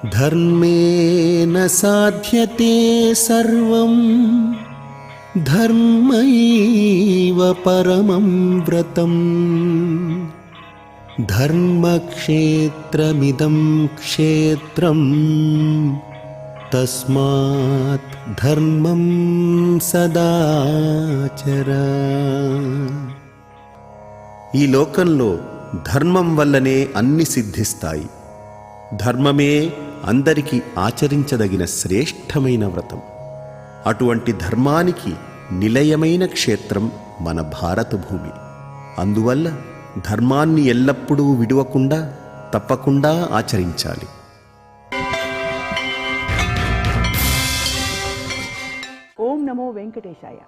धर्मेण साध्यते सर्वं धर्मैव परमं व्रतम् धर्मक्षेत्रमिदं क्षेत्रम् तस्मात् धर्मं सदा चर। ఈ లోకంలో ధర్మం వల్లనే అన్ని సిద్ధిస్తాయి. ధర్మమే అందరికీ ఆచరించదగిన శ్రేష్టమైన వ్రతం. అటువంటి ధర్మానికి నిలయమైన క్షేత్రం మన భారత భూమి. అందువల్ల ధర్మాన్ని ఎల్లప్పుడూ విడువకుండా తప్పకుండా ఆచరించాలి. ఓం నమో వెంకటేశాయ.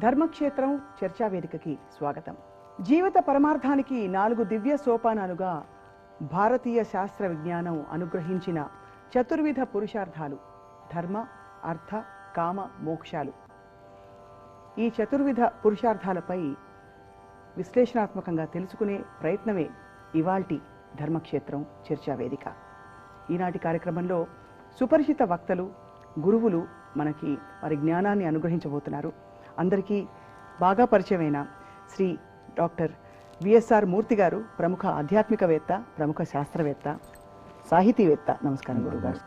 ధర్మక్షేత్రం చర్చా వేదికకి స్వాగతం. జీవిత పరమార్థానికి 4 దివ్య సోపానాలుగా భారతీయ శాస్త్ర విజ్ఞానం అనుగ్రహించిన చతుర్విధ పురుషార్థాలు ధర్మ, అర్థ, కామ, మోక్షాలు. ఈ చతుర్విధ పురుషార్థాలపై విశ్లేషణాత్మకంగా తెలుసుకునే ప్రయత్నమే ఇవాల్టి ధర్మక్షేత్రం చర్చా వేదిక. ఈనాటి కార్యక్రమంలో సుపరిచిత వక్తలు, గురువులు మనకి వారి జ్ఞానాన్ని అనుగ్రహించబోతున్నారు. అందరికీ బాగా పరిచయమైన శ్రీ డాక్టర్ విఎస్ఆర్ మూర్తి గారు, ప్రముఖ ఆధ్యాత్మికవేత్త, ప్రముఖ శాస్త్రవేత్త, సాహితీవేత్త. నమస్కారం గురుగారు.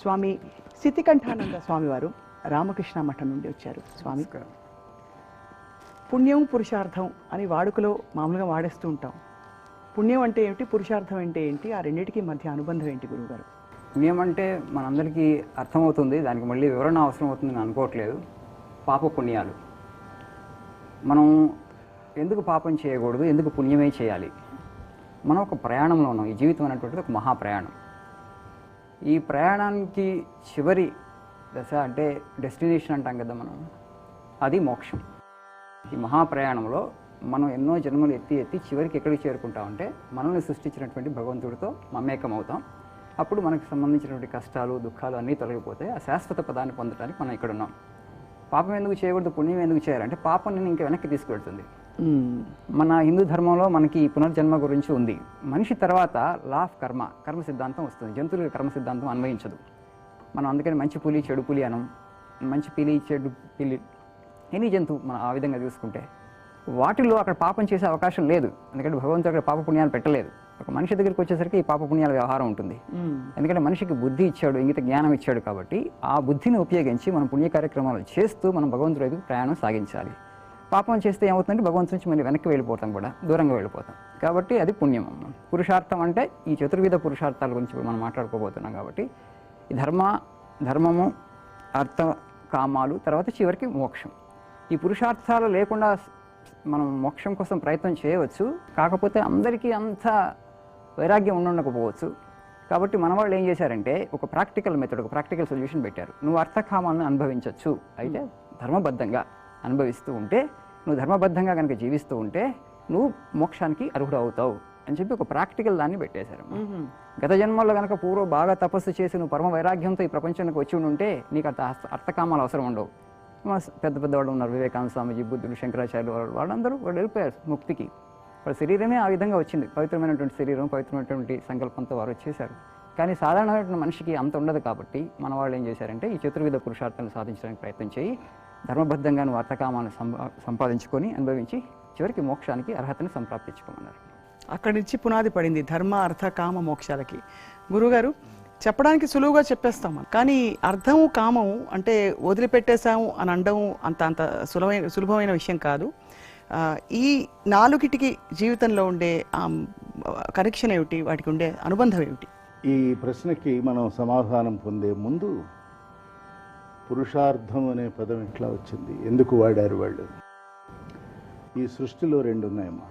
స్వామి సిద్ధికంఠానంద స్వామి వారు రామకృష్ణ మఠం నుండి వచ్చారు. స్వామి, పుణ్యం పురుషార్థం అని వాడుకలో మామూలుగా వాడేస్తూ ఉంటాం. పుణ్యం అంటే ఏమిటి, పురుషార్థం అంటే ఏంటి, ఆ రెండింటికి మధ్య అనుబంధం ఏంటి గురువుగారు? పుణ్యం అంటే మనందరికీ అర్థమవుతుంది, దానికి మళ్ళీ వివరణ అవసరం అవుతుందని అనుకోవట్లేదు. పాప పుణ్యాలు. మనం ఎందుకు పాపం చేయకూడదు, ఎందుకు పుణ్యమే చేయాలి? మనం ఒక ప్రయాణంలో ఉన్నాం. ఈ జీవితం అనేటువంటిది ఒక మహాప్రయాణం. ఈ ప్రయాణానికి చివరి దశ అంటే డెస్టినేషన్ అంటాం కదా మనం, అది మోక్షం. ఈ మహాప్రయాణంలో మనం ఎన్నో జన్మలు ఎత్తి చివరికి ఎక్కడికి చేరుకుంటామంటే మనల్ని సృష్టించినటువంటి భగవంతుడితో మమేకం అవుతాం. అప్పుడు మనకు సంబంధించినటువంటి కష్టాలు, దుఃఖాలు అన్నీ తొలగిపోతాయి. ఆ శాశ్వత పదాన్ని పొందడానికి మనం ఇక్కడ ఉన్నాం. పాపం ఎందుకు చేయకూడదు, పుణ్యం ఎందుకు చేయాలంటే పాపం నేను ఇంకా వెనక్కి తీసుకువెళ్తుంది. మన హిందూ ధర్మంలో మనకి పునర్జన్మ గురించి ఉంది. మనిషి తర్వాత లా ఆఫ్ కర్మ సిద్ధాంతం వస్తుంది. జంతువులకి కర్మ సిద్ధాంతం అన్వయించదు. మనం అందుకని మంచి పులి చెడు పులి అనం, మంచి పిలి చెడు పిల్లి, ఎనీ జంతువు మనం ఆ విధంగా చూసుకుంటే వాటిల్లో అక్కడ పాపం చేసే అవకాశం లేదు. ఎందుకంటే భగవంతుడు అక్కడ పాప పుణ్యాలు పెట్టలేదు. ఒక మనిషి దగ్గరికి వచ్చేసరికి ఈ పాప పుణ్యాల వ్యవహారం ఉంటుంది. ఎందుకంటే మనిషికి బుద్ధి ఇచ్చాడు, ఇంగిత జ్ఞానం ఇచ్చాడు. కాబట్టి ఆ బుద్ధిని ఉపయోగించి మనం పుణ్య కార్యక్రమాలు చేస్తూ మనం భగవంతుడి వైపు ప్రయాణం సాగించాలి. పాపం చేస్తే ఏమవుతుందంటే భగవంతుడి నుంచి మళ్ళీ వెనక్కి వెళ్ళిపోతాం, కూడా దూరంగా వెళ్ళిపోతాం. కాబట్టి అది పుణ్యం. పురుషార్థం అంటే ఈ చతుర్విధ పురుషార్థాల గురించి మనం మాట్లాడుకోబోతున్నాం. కాబట్టి ఈ ధర్మము, అర్థ, కామాలు, తర్వాత చివరికి మోక్షం. ఈ పురుషార్థాలు లేకుండా మనం మోక్షం కోసం ప్రయత్నం చేయవచ్చు. కాకపోతే అందరికీ అంత వైరాగ్యం ఉండకపోవచ్చు. కాబట్టి మన వాళ్ళు ఏం చేశారంటే ఒక ప్రాక్టికల్ మెథడ్, ఒక ప్రాక్టికల్ సొల్యూషన్ పెట్టారు. నువ్వు అర్థకామాలను అనుభవించవచ్చు. అయితే ధర్మబద్ధంగా అనుభవిస్తూ ఉంటే, నువ్వు ధర్మబద్ధంగా కనుక జీవిస్తూ ఉంటే నువ్వు మోక్షానికి అర్హుడు అవుతావు అని చెప్పి ఒక ప్రాక్టికల్ దాన్ని పెట్టేశారు. గత జన్మల్లో కనుక బాగా తపస్సు చేసి నువ్వు పరమ వైరాగ్యంతో ఈ ప్రపంచానికి వచ్చి ఉంటే నీకు అర్థకామాలు అవసరం ఉండవు. పెద్ద వాళ్ళు ఉన్నారు, వివేకానంద స్వామిజీ, బుద్ధుడు, శంకరాచార్యులు, వాళ్ళందరూ వెళ్ళిపోయారు ముక్తికి. వాళ్ళ శరీరమే ఆ విధంగా వచ్చింది. పవిత్రమైనటువంటి శరీరం, పవిత్రమైనటువంటి సంకల్పంతో వారు వచ్చేశారు. కానీ సాధారణమైన మనిషికి అంత ఉండదు. కాబట్టి మన వాళ్ళు ఏం చేశారంటే ఈ చతుర్విధ పురుషార్థాలను సాధించడానికి ప్రయత్నం చేయి, ధర్మబద్ధంగా నువ్వు అర్థకామాలను సంపాదించుకొని అనుభవించి చివరికి మోక్షానికి అర్హతని సంప్రాప్తించుకోమన్నారు. అక్కడి నుంచి పునాది పడింది ధర్మ, అర్థ, కామ, మోక్షాలకి. గురుగారు, చెప్పడానికి సులువుగా చెప్పేస్తాం, కానీ అర్థము, కామము అంటే వదిలిపెట్టేశాము అని అనడం అంత సులభమైన విషయం కాదు. ఈ 4టికి జీవితంలో ఉండే కనెక్షన్ ఏమిటి, వాటికి ఉండే అనుబంధం ఏమిటి? ఈ ప్రశ్నకి మనం సమాధానం పొందే ముందు పురుషార్థం అనే పదం ఎట్లా వచ్చింది, ఎందుకు వాడారు వాళ్ళు? ఈ సృష్టిలో 2 ఉన్నాయమ్మా.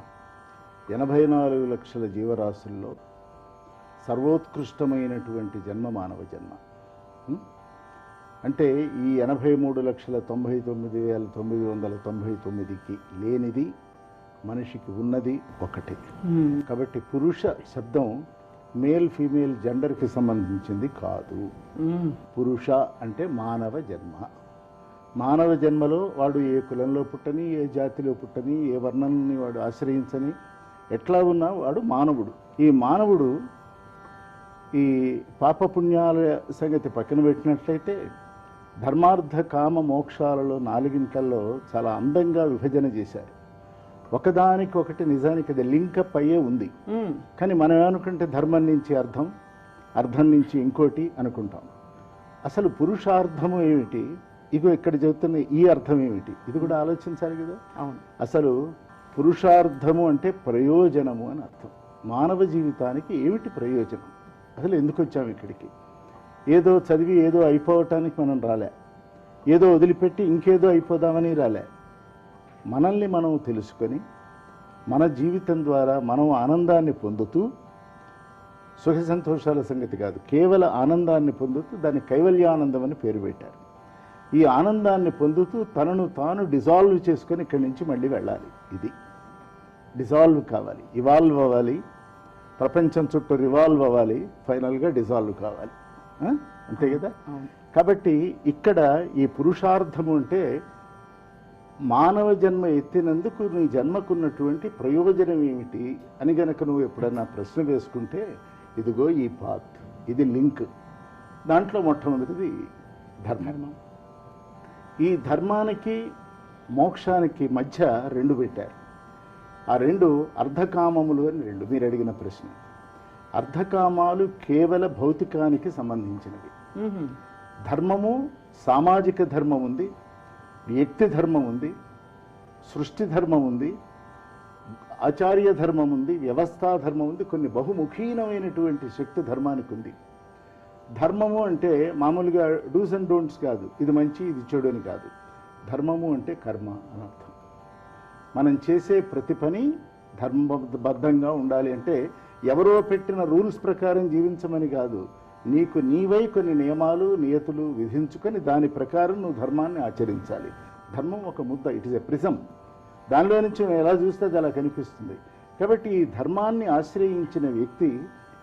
84 లక్షల జీవరాశుల్లో సర్వోత్కృష్టమైనటువంటి జన్మ మానవ జన్మ. అంటే ఈ 83,99,999కి లేనిది మనిషికి ఉన్నది ఒకటి. కాబట్టి పురుష శబ్దం మేల్ ఫీమేల్ జెండర్కి సంబంధించింది కాదు. పురుష అంటే మానవ జన్మ. మానవ జన్మలో వాడు ఏ కులంలో పుట్టని, ఏ జాతిలో పుట్టని, ఏ వర్ణాన్ని వాడు ఆశ్రయించని, ఎట్లా ఉన్నా వాడు మానవుడు. ఈ మానవుడు ఈ పాపపుణ్యాల సంగతి పక్కన పెట్టినట్లయితే ధర్మార్థ కామ మోక్షాలలో 4గింట్లలో చాలా అందంగా విభజన చేశారు. ఒకదానికొకటి నిజానికి అది లింకప్ అయ్యే ఉంది. కానీ మనం ఏమనుకుంటే ధర్మం నుంచి అర్థం, అర్థం నుంచి ఇంకోటి అనుకుంటాం. అసలు పురుషార్థము ఏమిటి, ఇగో ఇక్కడ చెబుతున్న ఈ అర్థం ఏమిటి, ఇది కూడా ఆలోచించాలి కదా. అవును. అసలు పురుషార్థము అంటే ప్రయోజనము అని అర్థం. మానవ జీవితానికి ఏమిటి ప్రయోజనం, అసలు ఎందుకు వచ్చాము ఇక్కడికి? ఏదో చదివి ఏదో అయిపోవటానికి మనం రాలే, ఏదో వదిలిపెట్టి ఇంకేదో అయిపోదామని రాలే. మనల్ని మనం తెలుసుకొని మన జీవితం ద్వారా మనం ఆనందాన్ని పొందుతూ, సుఖ సంతోషాల సంగతి కాదు, కేవల ఆనందాన్ని పొందుతూ దాన్ని కైవల్యానందం అని పేరు పెట్టారు. ఈ ఆనందాన్ని పొందుతూ తనను తాను డిజాల్వ్ చేసుకొని ఇక్కడి నుంచి మళ్ళీ వెళ్ళాలి. ఇది డిజాల్వ్ కావాలి, ఇవాల్వ్ అవ్వాలి, ప్రపంచం చుట్టూ రివాల్వ్ అవ్వాలి, ఫైనల్గా డిజాల్వ్ కావాలి. అంతే కదా. కాబట్టి ఇక్కడ ఈ పురుషార్థము అంటే మానవ జన్మ ఎత్తినందుకు నీ జన్మకున్నటువంటి ప్రయోజనం ఏమిటి అని గనక నువ్వు ఎప్పుడన్నా ప్రశ్న వేసుకుంటే, ఇదిగో ఈ పాత్, ఇది లింక్. దాంట్లో మొట్టమొదటిది ధర్మం. ఈ ధర్మానికి మోక్షానికి మధ్య 2 పెట్టారు. ఆ 2 అర్ధకామములు అని 2. మీరు అడిగిన ప్రశ్న, అర్ధకామాలు కేవల భౌతికానికి సంబంధించినవి. ధర్మము సామాజిక ధర్మం ఉంది, వ్యక్తి ధర్మం ఉంది, సృష్టి ధర్మం ఉంది, ఆచార్య ధర్మం ఉంది, వ్యవస్థా ధర్మం ఉంది, కొన్ని బహుముఖీనమైనటువంటి శక్తి ధర్మానికి ఉంది. ధర్మము అంటే మామూలుగా డూస్ అండ్ డోంట్స్ కాదు, ఇది మంచి ఇది చెడు అని కాదు. ధర్మము అంటే కర్మ అని అర్థం. మనం చేసే ప్రతి పని ధర్మబద్ధంగా ఉండాలి. అంటే ఎవరో పెట్టిన రూల్స్ ప్రకారం జీవించమని కాదు, నీకు నీవై కొన్ని నియమాలు నియతులు విధించుకొని దాని ప్రకారం నువ్వు ధర్మాన్ని ఆచరించాలి. ధర్మం ఒక ముద్ద, ఇట్ ఇస్ ఎ ప్రిజం. దానిలో నుంచి నువ్వు ఎలా చూస్తే అది అలా కనిపిస్తుంది. కాబట్టి ఈ ధర్మాన్ని ఆశ్రయించిన వ్యక్తి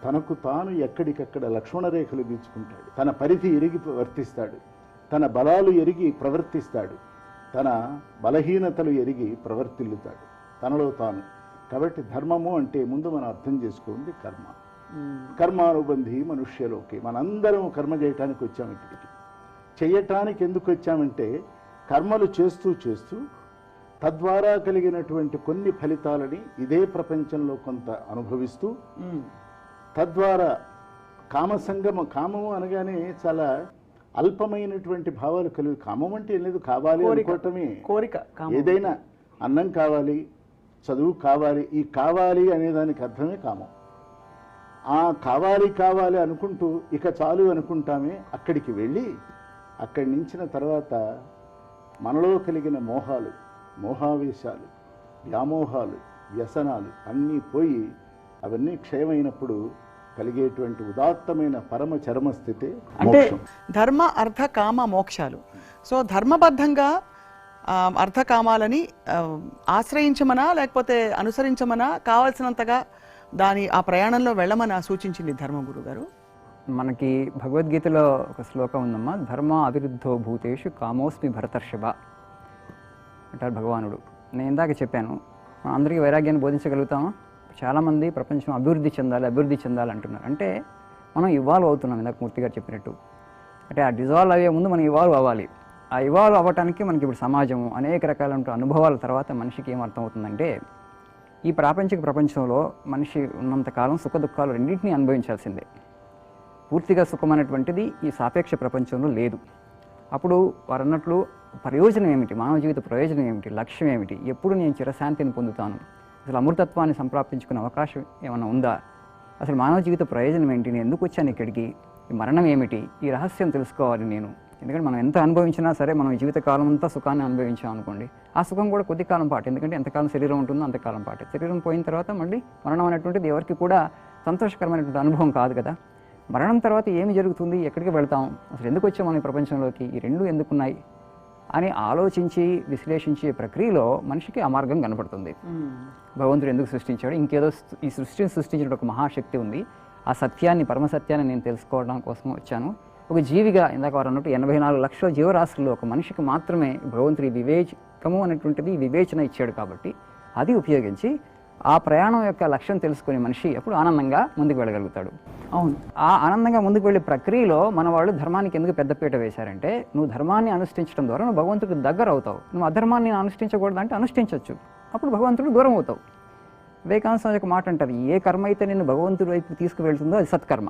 తనకు తాను ఎక్కడికక్కడ లక్ష్మణ రేఖలు గీచుకుంటాడు, తన పరిధి ఎరిగి వర్తిస్తాడు, తన బలాలు ఎరిగి ప్రవర్తిస్తాడు, తన బలహీనతలు ఎరిగి ప్రవర్తిల్లుతాడు తనలో తాను. కాబట్టి ధర్మము అంటే ముందు మనం అర్థం చేసుకోండి కర్మ. కర్మానుబంధి మనుష్యలోకి. మనందరం కర్మ చేయటానికి వచ్చాము ఇక్కడికి. చెయ్యటానికి ఎందుకు వచ్చామంటే కర్మలు చేస్తూ చేస్తూ తద్వారా కలిగినటువంటి కొన్ని ఫలితాలని ఇదే ప్రపంచంలో కొంత అనుభవిస్తూ, తద్వారా కామసంగమ, కామము అనగానే చాలా అల్పమైనటువంటి భావాలు కలిగి. కామం అంటే లేదు, కావాలి అనుకోవటమే కోరిక. ఏదైనా అన్నం కావాలి, చదువు కావాలి, ఈ కావాలి అనేదానికి అర్థమే కామం. ఆ కావాలి కావాలి అనుకుంటూ ఇక చాలు అనుకుంటామే, అక్కడికి వెళ్ళి అక్కడి నుంచిన తర్వాత మనలో కలిగిన మోహాలు, మోహావేశాలు, వ్యామోహాలు, వ్యసనాలు అన్నీ పోయి అవన్నీ క్షయమైనప్పుడు కలిగేటువంటి ఉదాత్తమైన పరమ చరమ స్థితి అంటే ధర్మ అర్థ కామ మోక్షాలు. సో ధర్మబద్ధంగా అర్థకామాలని ఆశ్రయించమనా లేకపోతే అనుసరించమనా, కావాల్సినంతగా ఆ ప్రయాణంలో వెళ్ళమని సూచించింది ధర్మగురు గారు. మనకి భగవద్గీతలో ఒక శ్లోకం ఉందమ్మా, ధర్మ అవిరుద్ధో భూతేషు కామోస్మి భరతర్షభ అంటారు భగవానుడు. నేను ఇందాక చెప్పాను, మనం అందరికీ వైరాగ్యాన్ని బోధించగలుగుతామా? చాలామంది ప్రపంచం అభివృద్ధి చెందాలి అంటున్నారు. అంటే మనం ఇవాల్వ్ అవుతున్నాం, ఇందాక మూర్తి గారు చెప్పినట్టు. అంటే ఆ డిజాల్వ్ అయ్యే ముందు మనం ఇవాల్వ్ అవ్వాలి. ఆ ఇవాల్వ్ అవ్వటానికి మనకి ఇప్పుడు సమాజము అనేక రకాలైన అనుభవాల తర్వాత మనిషికి ఏమర్థమవుతుందంటే, ఈ ప్రాపంచిక ప్రపంచంలో మనిషి ఉన్నంతకాలం సుఖ దుఃఖాలు రెండింటినీ అనుభవించాల్సిందే. పూర్తిగా సుఖం అనేటువంటిది ఈ సాపేక్ష ప్రపంచంలో లేదు. అప్పుడు వారు అన్నట్లు ప్రయోజనం ఏమిటి, మానవ జీవిత ప్రయోజనం ఏమిటి, లక్ష్యం ఏమిటి, ఎప్పుడు నేను చిరశాంతిని పొందుతాను, అసలు అమృతత్వాన్ని సంప్రాప్తించుకునే అవకాశం ఏమైనా ఉందా, అసలు మానవ జీవిత ప్రయోజనం ఏంటి, నేను ఎందుకు వచ్చాను ఇక్కడికి, ఈ మరణం ఏమిటి, ఈ రహస్యం తెలుసుకోవాలి నేను. ఎందుకంటే మనం ఎంత అనుభవించినా సరే, మనం జీవితకాలం అంతా సుఖాన్ని అనుభవించాం అనుకోండి, ఆ సుఖం కూడా కొద్ది కాలం పాటు. ఎందుకంటే ఎంతకాలం శరీరం ఉంటుందో అంతకాలం పాటు. శరీరం పోయిన తర్వాత మళ్ళీ మరణం అనేటువంటిది ఎవరికి కూడా సంతోషకరమైనటువంటి అనుభవం కాదు కదా. మరణం తర్వాత ఏమి జరుగుతుంది, ఎక్కడికి వెళ్తాం, అసలు ఎందుకు వచ్చాం మన ఈ ప్రపంచంలోకి, ఈ రెండు ఎందుకున్నాయి అని ఆలోచించి విశ్లేషించే ప్రక్రియలో మనిషికి ఆ మార్గం కనపడుతుంది. భగవంతుడు ఎందుకు సృష్టించాడు, ఇంకేదో ఈ సృష్టిని సృష్టించిన ఒక మహాశక్తి ఉంది, ఆ సత్యాన్ని, పరమసత్యాన్ని నేను తెలుసుకోవడం కోసం వచ్చాను. ఒక జీవిగా ఇందాక వారు అన్నట్టు 84 లక్షల జీవరాశుల్లో ఒక మనిషికి మాత్రమే భగవంతుడి వివేకము అనేటువంటిది వివేచన ఇచ్చాడు. కాబట్టి అది ఉపయోగించి ఆ ప్రయాణం యొక్క లక్ష్యం తెలుసుకుని మనిషి అప్పుడు ఆనందంగా ముందుకు వెళ్ళగలుగుతాడు. అవును. ఆ ఆనందంగా ముందుకు వెళ్ళే ప్రక్రియలో మన వాళ్ళు ధర్మానికి ఎందుకు పెద్దపీట వేశారంటే, నువ్వు ధర్మాన్ని అనుష్ఠించడం ద్వారా నువ్వు భగవంతుడికి దగ్గర అవుతావు. నువ్వు అధర్మాన్ని అనుష్ఠించకూడదంటే అనుష్ఠించవచ్చు, అప్పుడు భగవంతుడు దూరం అవుతావు. వివేకానంద స్వామి ఒక మాట అంటారు, ఏ కర్మ అయితే నేను భగవంతుడి వైపు తీసుకువెళ్తుందో అది సత్కర్మ,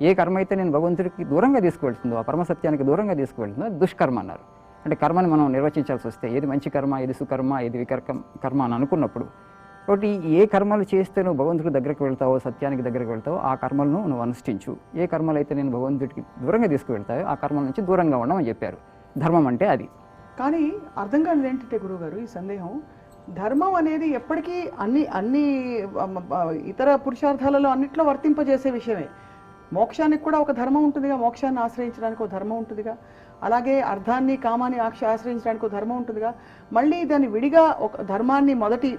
ఏ కర్మ అయితే నేను భగవంతుడికి దూరంగా తీసుకువెళ్తుందో, ఆ పరమసత్యానికి దూరంగా తీసుకువెళ్తుందో అది దుష్కర్మ అన్నారు. అంటే కర్మని మనం నిర్వచించాల్సి వస్తే ఏది మంచి కర్మ, ఏది సుకర్మ, ఏది కర్మ అని అనుకున్నప్పుడు, కాబట్టి ఏ కర్మలు చేస్తే నువ్వు భగవంతుడి దగ్గరికి వెళ్తావో, సత్యానికి దగ్గరికి వెళ్తావో ఆ కర్మలను నువ్వు అనుష్ఠించు. ఏ కర్మలు అయితే నేను భగవంతుడికి దూరంగా తీసుకువెళ్తావో ఆ కర్మల నుంచి దూరంగా ఉండమని చెప్పారు. ధర్మం అంటే అది. కానీ అర్థం కానిది ఏంటంటే గురువుగారు, ఈ సందేహం, ధర్మం అనేది ఎప్పటికీ అన్ని ఇతర పురుషార్థాలలో అన్నిట్లో వర్తింపజేసే విషయమే. మోక్షానికి కూడా ఒక ధర్మం ఉంటుందిగా, మోక్షాన్ని ఆశ్రయించడానికి ఒక ధర్మం ఉంటుందిగా, అలాగే అర్థాన్ని కామాన్ని ఆశ్రయించడానికి ఒక ధర్మం ఉంటుందిగా. మళ్ళీ దాన్ని విడిగా ఒక ధర్మాన్ని మొదటి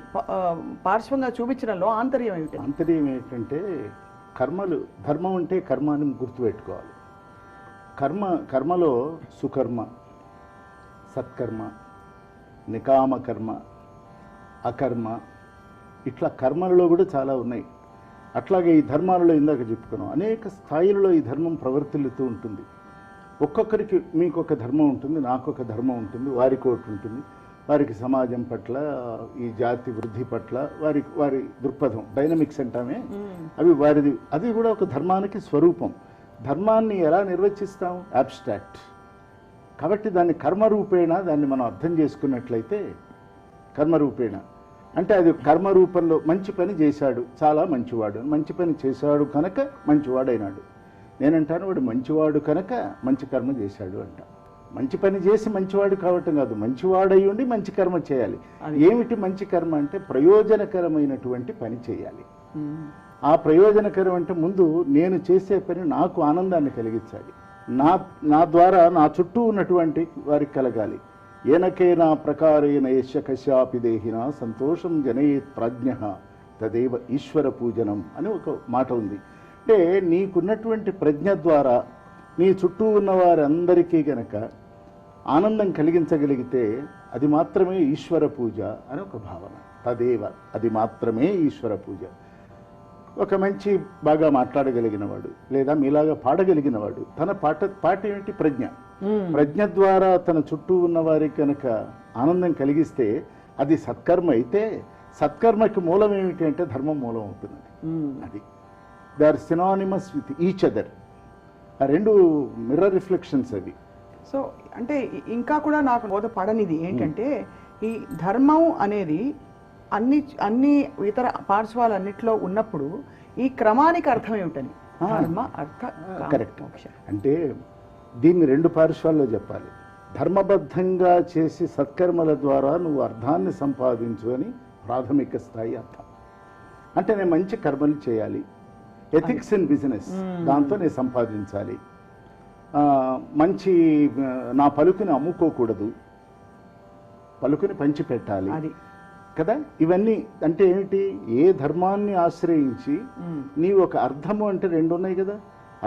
పార్శ్వంగా చూపించడంలో ఆంతర్యం ఏమిటి? ఆంతర్యం ఏంటంటే కర్మలు, ధర్మం అంటే కర్మాన్ని గుర్తుపెట్టుకోవాలి. కర్మలో సుకర్మ, సత్కర్మ, నికామ కర్మ, అకర్మ, ఇట్లా కర్మలలో కూడా చాలా ఉన్నాయి. అట్లాగే ఈ ధర్మాలలో ఇందాక చెప్పుకున్నాం, అనేక స్థాయిలలో ఈ ధర్మం ప్రవర్తిల్లుతూ ఉంటుంది. ఒక్కొక్కరికి మీకు ఒక ధర్మం ఉంటుంది, నాకు ఒక ధర్మం ఉంటుంది, వారికి ఒకటి ఉంటుంది. వారికి సమాజం పట్ల, ఈ జాతి వృద్ధి పట్ల వారి దృక్పథం, డైనమిక్స్ అంటామే, అవి వారిది. అది కూడా ఒక ధర్మానికి స్వరూపం. ధర్మాన్ని ఎలా నిర్వచిస్తాం? అబ్స్ట్రాక్ట్. కాబట్టి దాన్ని కర్మరూపేణ దాన్ని మనం అర్థం చేసుకున్నట్లయితే, కర్మరూపేణ అంటే అది కర్మరూపంలో మంచి పని చేశాడు, చాలా మంచివాడు, మంచి పని చేశాడు కనుక మంచివాడైనాడు. నేనంటాను వాడు మంచివాడు కనుక మంచి కర్మ చేశాడు అంట. మంచి పని చేసి మంచివాడు కావటం కాదు, మంచివాడై ఉండి మంచి కర్మ చేయాలి. ఏమిటి మంచి కర్మ అంటే ప్రయోజనకరమైనటువంటి పని చేయాలి. ఆ ప్రయోజనకరం అంటే ముందు నేను చేసే పని నాకు ఆనందాన్ని కలిగించాలి, నా ద్వారా నా చుట్టూ ఉన్నటువంటి వారికి కలగాలి. ఏనకేనా ప్రకారేణ యశ కశ్యాపి దేహిన సంతోషం జనయేత్ ప్రాజ్ఞ తదేవ ఈశ్వర పూజనం అని ఒక మాట ఉంది. అంటే నీకున్నటువంటి ప్రజ్ఞ ద్వారా నీ చుట్టూ ఉన్న వారందరికీ గనక ఆనందం కలిగించగలిగితే అది మాత్రమే ఈశ్వర పూజ అని ఒక భావన. తదేవ, అది మాత్రమే ఈశ్వర పూజ. ఒక మంచి బాగా మాట్లాడగలిగినవాడు లేదా మీలాగా పాడగలిగినవాడు, తన పాట ఏమిటి? ప్రజ్ఞ. ప్రజ్ఞ ద్వారా తన చుట్టూ ఉన్న వారికి కనుక ఆనందం కలిగిస్తే అది సత్కర్మ అయితే, సత్కర్మకి మూలం ఏమిటి అంటే ధర్మం మూలం అవుతుంది. అది they are synonymous with each other. ఆ రెండు మిర్రర్ రిఫ్లెక్షన్స్ అవి. సో అంటే ఇంకా కూడా నాకు బోధపడనిది ఏంటంటే, ఈ ధర్మం అనేది అన్ని ఇతర పార్శ్వాలన్నిట్లో ఉన్నప్పుడు ఈ క్రమానికి అర్థం ఏమిటని? ధర్మ, అర్థ, కామ, కరెక్ట్. మోక్ష. అంటే దీన్ని రెండు పార్శ్వాల్లో చెప్పాలి. ధర్మబద్ధంగా చేసి సత్కర్మల ద్వారా నువ్వు అర్థాన్ని సంపాదించు అని ప్రాథమిక స్థాయి అర్థం. అంటే నేను మంచి కర్మలు చేయాలి, ఎథిక్స్ ఇన్ బిజినెస్, దాంతో నేను సంపాదించాలి. మంచి నా పలుకుని అమ్ముకోకూడదు, పలుకుని పంచిపెట్టాలి కదా. ఇవన్నీ అంటే ఏమిటి? ఏ ధర్మాన్ని ఆశ్రయించి నీ ఒక అర్థము అంటే రెండు ఉన్నాయి కదా.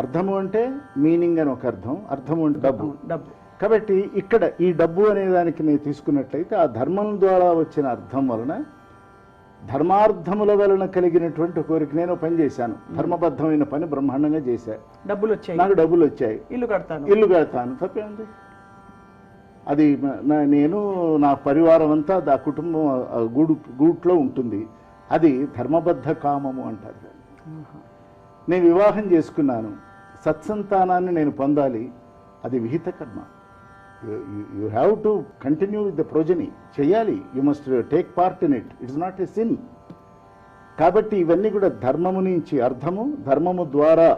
అర్థము అంటే మీనింగ్ అని ఒక అర్థం, అర్థము అంటే డబ్బు. కాబట్టి ఇక్కడ ఈ డబ్బు అనే దానికి నేను తీసుకున్నట్లయితే ఆ ధర్మం ద్వారా వచ్చిన అర్థం వలన, ధర్మార్థముల వలన కలిగినటువంటి కోరిక, నేను పని చేశాను, ధర్మబద్ధమైన పని బ్రహ్మాండంగా చేశాను, డబ్బులు వచ్చాయి, నాకు డబ్బులు వచ్చాయి, ఇల్లు కడతాను, తప్పేంది? అది నేను నా పరివారం అంతా ఆ కుటుంబం గూట్లో ఉంటుంది. అది ధర్మబద్ధ కామము అంటారు దాన్ని. నేను వివాహం చేసుకున్నాను, సత్సంతానాన్ని నేను పొందాలి, అది విహిత కర్మ. You have to continue with the progeny, చెయ్యాలి. You must take part in it, it's not a sin. కాబట్టి ఇవన్నీ కూడా ధర్మము నుంచి అర్థము, ధర్మము ద్వారా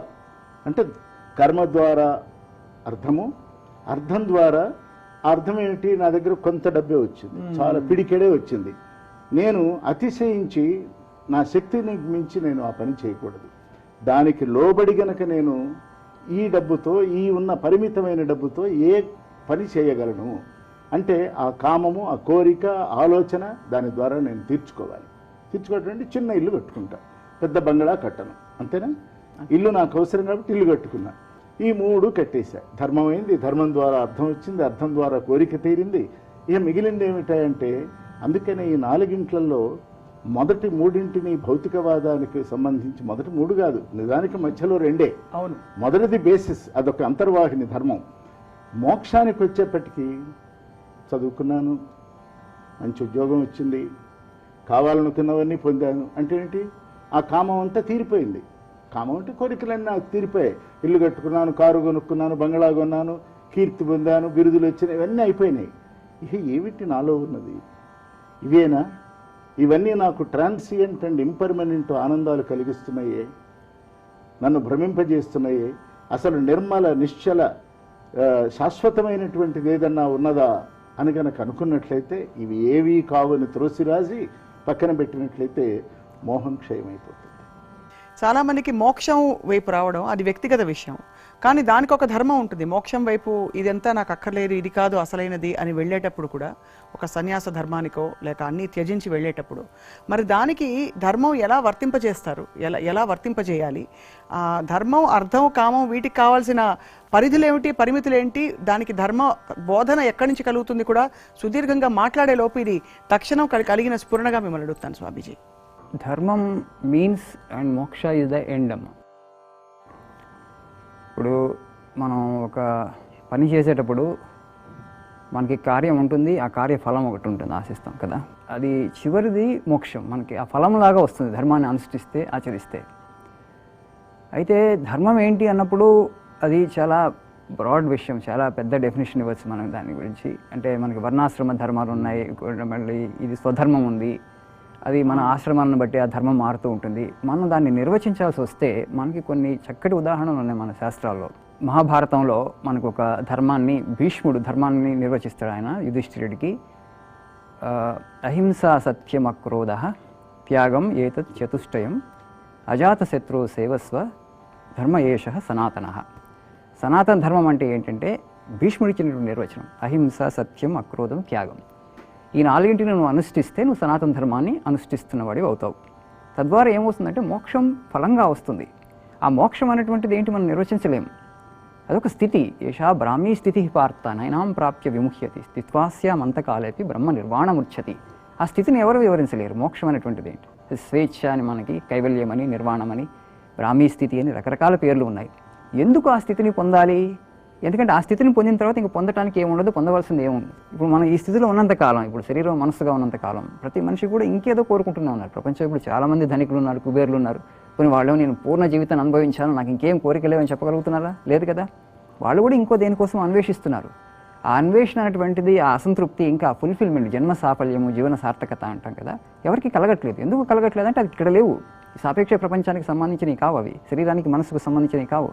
అంటే కర్మ ద్వారా అర్థము, అర్థం ద్వారా అర్థం ఏమిటి? నా దగ్గర కొంత డబ్బే వచ్చింది, చాలా పిడికెడే వచ్చింది. నేను అతిశయించి నా శక్తిని మించి నేను ఆ పని చేయకూడదు. దానికి లోబడి గనక నేను ఈ డబ్బుతో, ఈ ఉన్న పరిమితమైన డబ్బుతో ఏ పని చేయగలను అంటే ఆ కామము, ఆ కోరిక, ఆలోచన దాని ద్వారా నేను తీర్చుకోవాలి. తీర్చుకోవటం చిన్న ఇల్లు కట్టుకుంటా, పెద్ద బంగళా కట్టను, అంతేనా? ఇల్లు నాకు అవసరం కాబట్టి ఇల్లు కట్టుకున్నా. ఈ మూడు కట్టేశా. ధర్మం అయింది, ధర్మం ద్వారా అర్థం వచ్చింది, అర్థం ద్వారా కోరిక తీరింది. ఇక మిగిలింది ఏమిటంటే, అందుకనే ఈ నాలుగింట్లలో మొదటి మూడింటిని భౌతికవాదానికి సంబంధించి మొదటి మూడు కాదు, నిజానికి మధ్యలో రెండే. అవును. మొదటిది బేసిస్, అదొక అంతర్వాహిని ధర్మం. మోక్షానికి వచ్చేప్పటికీ చదువుకున్నాను, మంచి ఉద్యోగం వచ్చింది, కావాలనుకున్నవన్నీ పొందాను అంటే ఏంటి? ఆ కామం అంతా తీరిపోయింది. కామం అంటే కోరికలన్నీ నాకు తీరిపోయాయి. ఇల్లు కట్టుకున్నాను, కారు కొనుక్కున్నాను, బంగ్లా కొన్నాను, కీర్తి పొందాను, బిరుదులు వచ్చినాయి, ఇవన్నీ అయిపోయినాయి. ఇక ఏమిటి నాలో ఉన్నది? ఇవేనా? ఇవన్నీ నాకు ట్రాన్సియంట్ అండ్ ఇంపర్మనెంట్ ఆనందాలు కలిగిస్తున్నాయే, నన్ను భ్రమింపజేస్తున్నాయే. అసలు నిర్మల నిశ్చల శాశ్వతమైనటువంటిది ఏదన్నా ఉన్నదా అని కనుక అనుకున్నట్లయితే ఇవి ఏవీ కావని త్రోసిరాజి పక్కన పెట్టినట్లయితే మోహం క్షయమైపోతుంది. చాలామందికి మోక్షం వైపు రావడం అది వ్యక్తిగత విషయం, కానీ దానికి ఒక ధర్మం ఉంటుంది. మోక్షం వైపు ఇదంతా నాకు అక్కర్లేదు, ఇది కాదు అసలైనది అని వెళ్ళేటప్పుడు కూడా ఒక సన్యాస ధర్మానికో లేక అన్నీ త్యజించి వెళ్ళేటప్పుడు మరి దానికి ధర్మం ఎలా వర్తింపజేస్తారు, ఎలా వర్తింపజేయాలి? ధర్మం, అర్థం, కామం వీటికి కావాల్సిన పరిధులు ఏమిటి, పరిమితులు ఏంటి, దానికి ధర్మ బోధన ఎక్కడి నుంచి కలుగుతుంది కూడా సుదీర్ఘంగా మాట్లాడే లోపు ఇది తక్షణం కలిగిన స్ఫురణగా మిమ్మల్ని అడుగుతాను స్వామీజీ. ధర్మం మీన్స్ అండ్ మోక్ష ఇస్ ద ఎండ్ అమ్మ. ఇప్పుడు మనం ఒక పని చేసేటప్పుడు మనకి కార్యం ఉంటుంది, ఆ కార్యఫలం ఒకటి ఉంటుంది, ఆశిస్తాం కదా. అది చివరిది మోక్షం, మనకి ఆ ఫలంలాగా వస్తుంది ధర్మాన్ని అనుష్ఠిస్తే, ఆచరిస్తే. అయితే ధర్మం ఏంటి అన్నప్పుడు అది చాలా బ్రాడ్ విషయం, చాలా పెద్ద డెఫినేషన్ ఇవ్వచ్చు మనం దాని గురించి. అంటే మనకి వర్ణాశ్రమ ధర్మాలు ఉన్నాయి, మళ్ళీ ఇది స్వధర్మం ఉంది, అది మన ఆశ్రమాలను బట్టి ఆ ధర్మం మారుతూ ఉంటుంది. మనం దాన్ని నిర్వచించాల్సి వస్తే మనకి కొన్ని చక్కటి ఉదాహరణలు ఉన్నాయి మన శాస్త్రాల్లో. మహాభారతంలో మనకు ఒక ధర్మాన్ని, భీష్ముడు ధర్మాన్ని నిర్వచిస్తాడు. ఆయన యుధిష్ఠిరుడికి అహింసా సత్యం అక్రోధ త్యాగం ఏతత్ చతుష్టయం అజాతశత్రు సేవస్వ ధర్మ ఏష సనాతన. సనాతన ధర్మం అంటే ఏంటంటే భీష్ముడిచ్చినటువంటి నిర్వచనం, అహింస, సత్యం, అక్రోధం, త్యాగం. ఈ నాలుగింటిని నువ్వు అనుష్ఠిస్తే నువ్వు సనాతన ధర్మాన్ని అనుష్ఠిస్తున్నవాడివి అవుతావు. తద్వారా ఏమవుతుందంటే మోక్షం ఫలంగా వస్తుంది. ఆ మోక్షం అనేటువంటిది ఏంటి మనం నిర్వచించలేము, అదొక స్థితి. ఏషా బ్రాహ్మీ స్థితి పార్థ నైనాం ప్రాప్య విముహ్యతి స్థిత్వాస్యామంతకాలేపి బ్రహ్మ నిర్వాణముచ్యతి. ఆ స్థితిని ఎవరు వివరించలేరు. మోక్షం అనేటువంటిది ఏంటి? స్వేచ్ఛ అని, మనకి కైవల్యమని, నిర్వాణమని, బ్రాహ్మీ స్థితి అని రకరకాల పేర్లు ఉన్నాయి. ఎందుకు ఆ స్థితిని పొందాలి? ఎందుకంటే ఆ స్థితిని పొందిన తర్వాత ఇంక పొందటానికి ఏముండదు, పొందవలసింది ఏముంది. ఇప్పుడు మనం ఈ స్థితిలో ఉన్నంతకాలం, ఇప్పుడు శరీరం మనస్సుగా ఉన్నంతకాలం ప్రతి మనిషి కూడా ఇంకేదో కోరుకుంటూనే ఉన్నారు. ప్రపంచం ఇప్పుడు చాలామంది ధనికులు ఉన్నారు, కుబేర్లు ఉన్నారు. కొన్ని వాళ్ళు నేను పూర్ణ జీవితాన్ని అనుభవించాను, నాకు ఇంకేం కోరిక లేవని చెప్పగలుగుతున్నారా? లేదు కదా. వాళ్ళు కూడా ఇంకో దేనికోసం అన్వేషిస్తున్నారు. ఆ అన్వేషణ అనేటువంటిది, ఆ అసంతృప్తి, ఇంకా ఫుల్ఫిల్మెంట్, జన్మ సాఫల్యము, జీవన సార్థకత అంటాం కదా, ఎవరికి కలగట్లేదు. ఎందుకు కలగట్లేదు అంటే అది ఇక్కడ లేవు. ఈ సాపేక్ష ప్రపంచానికి సంబంధించినవి కావు అవి, శరీరానికి మనసుకు సంబంధించినవి కావు.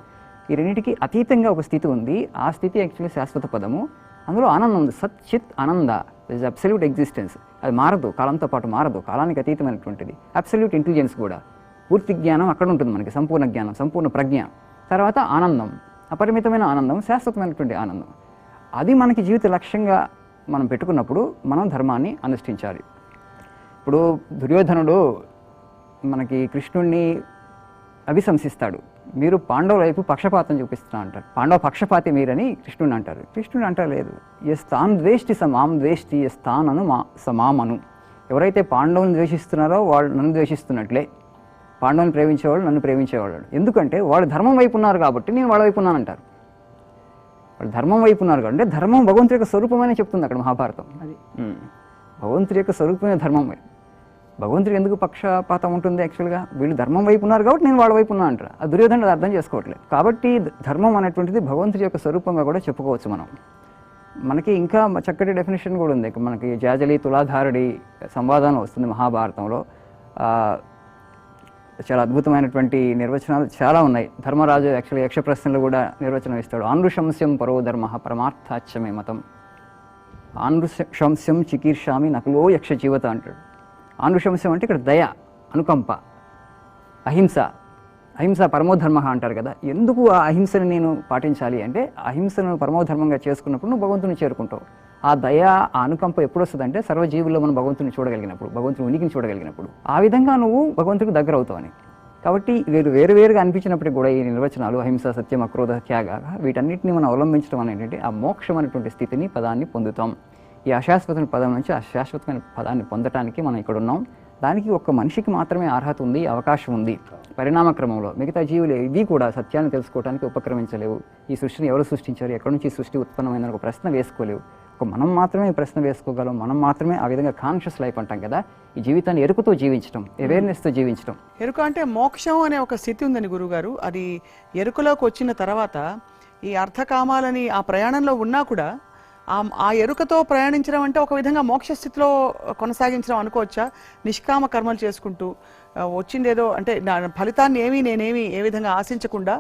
ఈ రెండింటికి అతీతంగా ఒక స్థితి ఉంది. ఆ స్థితి యాక్చువల్లీ శాశ్వత పదము. అందులో ఆనందం ఉంది, సత్ చిత్ ఆనంద, ఇస్ అబ్సల్యూట్ ఎగ్జిస్టెన్స్. అది మారదు, కాలంతో పాటు మారదు, కాలానికి అతీతమైనటువంటిది. అబ్సల్యూట్ ఇంటెలిజెన్స్ కూడా, పూర్తి జ్ఞానం అక్కడ ఉంటుంది మనకి, సంపూర్ణ జ్ఞానం, సంపూర్ణ ప్రజ్ఞ. తర్వాత ఆనందం, అపరిమితమైన ఆనందం, శాశ్వతమైనటువంటి ఆనందం. అది మనకి జీవిత లక్ష్యంగా మనం పెట్టుకున్నప్పుడు మనం ధర్మాన్ని అనుష్ఠించాలి. ఇప్పుడు దుర్యోధనుడు మనకి కృష్ణుణ్ణి అభిశంసిస్తాడు, మీరు పాండవుల వైపు పక్షపాతం చూపిస్తున్నా అంటారు. పాండవ పక్షపాతి మీరని కృష్ణుని అంటారు. కృష్ణుడు అంటలేదు, ఎస్ తాన్ ద్వేష్టి సమాం ద్వేష్టి ఎస్ తానను మా సమామను. ఎవరైతే పాండవుని ద్వేషిస్తున్నారో వాళ్ళు నన్ను ద్వేషిస్తున్నట్లే, పాండవుని ప్రేమించేవాళ్ళు నన్ను ప్రేమించేవాళ్ళు. ఎందుకంటే వాళ్ళు ధర్మం వైపు ఉన్నారు కాబట్టి నేను వాళ్ళ వైపు ఉన్నానంటారు. వాళ్ళు ధర్మం వైపు ఉన్నారు కాబట్టి, ధర్మం భగవంతుడి యొక్క స్వరూపమని చెప్తుంది అక్కడ మహాభారతం. అది భగవంతుడి యొక్క స్వరూపమైన ధర్మం. భగవంతుడికి ఎందుకు పక్షపాతం ఉంటుంది? యాక్చువల్గా వీళ్ళు ధర్మం వైపు ఉన్నారు కాబట్టి నేను వాళ్ళ వైపు ఉన్నా అంటారు. ఆ దుర్యోధనుడు అర్థం చేసుకోవట్లేదు. కాబట్టి ధర్మం అనేటువంటిది భగవంతుడి యొక్క స్వరూపంగా కూడా చెప్పుకోవచ్చు మనం. మనకి ఇంకా చక్కటి డెఫినేషన్ కూడా ఉంది. మనకి జాజలి తులాధారుడి సంవాదం వస్తుంది మహాభారతంలో. చాలా అద్భుతమైనటువంటి నిర్వచనాలు చాలా ఉన్నాయి. ధర్మరాజు యాక్చువల్లీ యక్ష ప్రశ్నలు కూడా నిర్వచనం ఇస్తాడు. ఆనృశంస్యం పరో ధర్మ పరమార్థాచ్యమే మతం, ఆనృశంస్యం చికీర్షామి నకులో యక్ష జీవత అంటాడు. ఆనృశంస్యం అంటే ఇక్కడ దయ, అనుకంప, అహింస. అహింస పరమోధర్మ అంటారు కదా. ఎందుకు ఆ అహింసని నేను పాటించాలి అంటే, అహింసను పరమోధర్మంగా చేసుకున్నప్పుడు నువ్వు భగవంతుని చేరుకుంటావు. ఆ దయ, ఆ అనుకంప ఎప్పుడు వస్తుందంటే సర్వజీవుల్లో మనం భగవంతుని చూడగలిగినప్పుడు, భగవంతుని ఉనికిని చూడగలిగినప్పుడు. ఆ విధంగా నువ్వు భగవంతుడికి దగ్గర అవుతావని. కాబట్టి వేరువేరుగా అనిపించినప్పటికీ కూడా ఈ నిర్వచనాలు అహింస, సత్యం, అక్రోధ, త్యాగ, వీటన్నిటిని మనం అవలంబించడం అని ఏంటంటే ఆ మోక్షం అనేటువంటి స్థితిని, పదాన్ని పొందుతాం. ఈ అశాశ్వతమైన పదం నుంచి అశాశ్వతమైన పదాన్ని పొందటానికి మనం ఇక్కడ ఉన్నాం. దానికి ఒక్క మనిషికి మాత్రమే అర్హత ఉంది, అవకాశం ఉంది పరిణామ క్రమంలో. మిగతా జీవులు ఇవి కూడా సత్యాన్ని తెలుసుకోవడానికి ఉపక్రమించలేవు. ఈ సృష్టిని ఎవరు సృష్టించారు, ఎక్కడి నుంచి ఈ సృష్టి ఉత్పన్నమైందని ఒక ప్రశ్న వేసుకోలేవు. మనం మాత్రమే ఈ ప్రశ్న వేసుకోగలం, మనం మాత్రమే ఆ విధంగా కాన్షియస్ లైఫ్ అంటాం కదా, ఈ జీవితాన్ని ఎరుకతో జీవించడం, అవేర్నెస్తో జీవించడం. ఎరుక అంటే మోక్షం అనే ఒక స్థితి ఉందని గురుగారు. అది ఎరుకలోకి వచ్చిన తర్వాత ఈ అర్థకామాలని ఆ ప్రయాణంలో ఉన్నా కూడా ఆ ఎరుకతో ప్రయాణించడం అంటే ఒక విధంగా మోక్ష స్థితిలో కొనసాగించడం అనుకోవచ్చా? నిష్కామ కర్మలు చేసుకుంటూ వచ్చిందేదో అంటే ఫలితాన్ని నేనేమి ఏ విధంగా ఆశించకుండా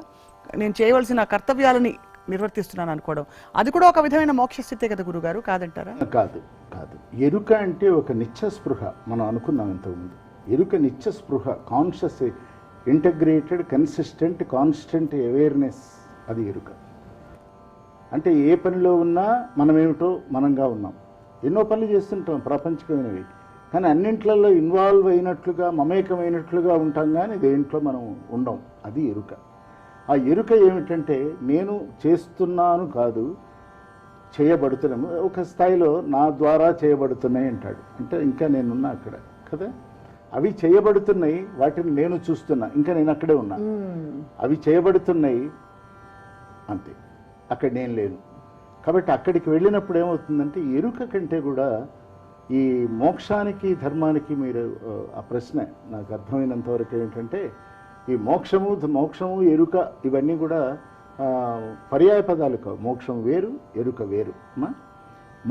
నేను చేయవలసిన కర్తవ్యాలని నిర్వర్తిస్తున్నాను అనుకోవడం, అది కూడా ఒక విధమైన మోక్ష స్థితే కదా గురుగారు, కాదంటారా? కాదు కాదు. ఎరుక అంటే ఒక నిత్య స్పృహ. మనం అనుకున్నాం ఇంతకుముందు. ఎరుక నిత్య స్పృహ, conscious integrated consistent constant awareness, అది ఎరుక. అంటే ఏ పనిలో ఉన్నా మనమేమిటో మనంగా ఉన్నాం. ఎన్నో పనులు చేస్తుంటాం ప్రాపంచికమైనవి, కానీ అన్నింట్లలో ఇన్వాల్వ్ అయినట్లుగా మమేకమైనట్లుగా ఉంటాం, కానీ దేంట్లో మనం ఉండం. అది ఎరుక. ఆ ఎరుక ఏమిటంటే నేను చేస్తున్నాను కాదు, చేయబడుతున్నాము. ఒక స్థాయిలో నా ద్వారా చేయబడుతున్నాయి అంటాడు, అంటే ఇంకా నేనున్నా అక్కడ కదా. అవి చేయబడుతున్నాయి, వాటిని నేను చూస్తున్నా, ఇంకా నేను అక్కడే ఉన్నా. అవి చేయబడుతున్నాయి అంతే, అక్కడ నేను లేను. కాబట్టి అక్కడికి వెళ్ళినప్పుడు ఏమవుతుందంటే ఎరుక కంటే కూడా ఈ మోక్షానికి ధర్మానికి మీరు ఆ ప్రశ్న నాకు అర్థమైనంతవరకు ఏంటంటే ఈ మోక్షము ఎరుక ఇవన్నీ కూడా పర్యాయ పదాలు కావు. మోక్షం వేరు, ఎరుక వేరు.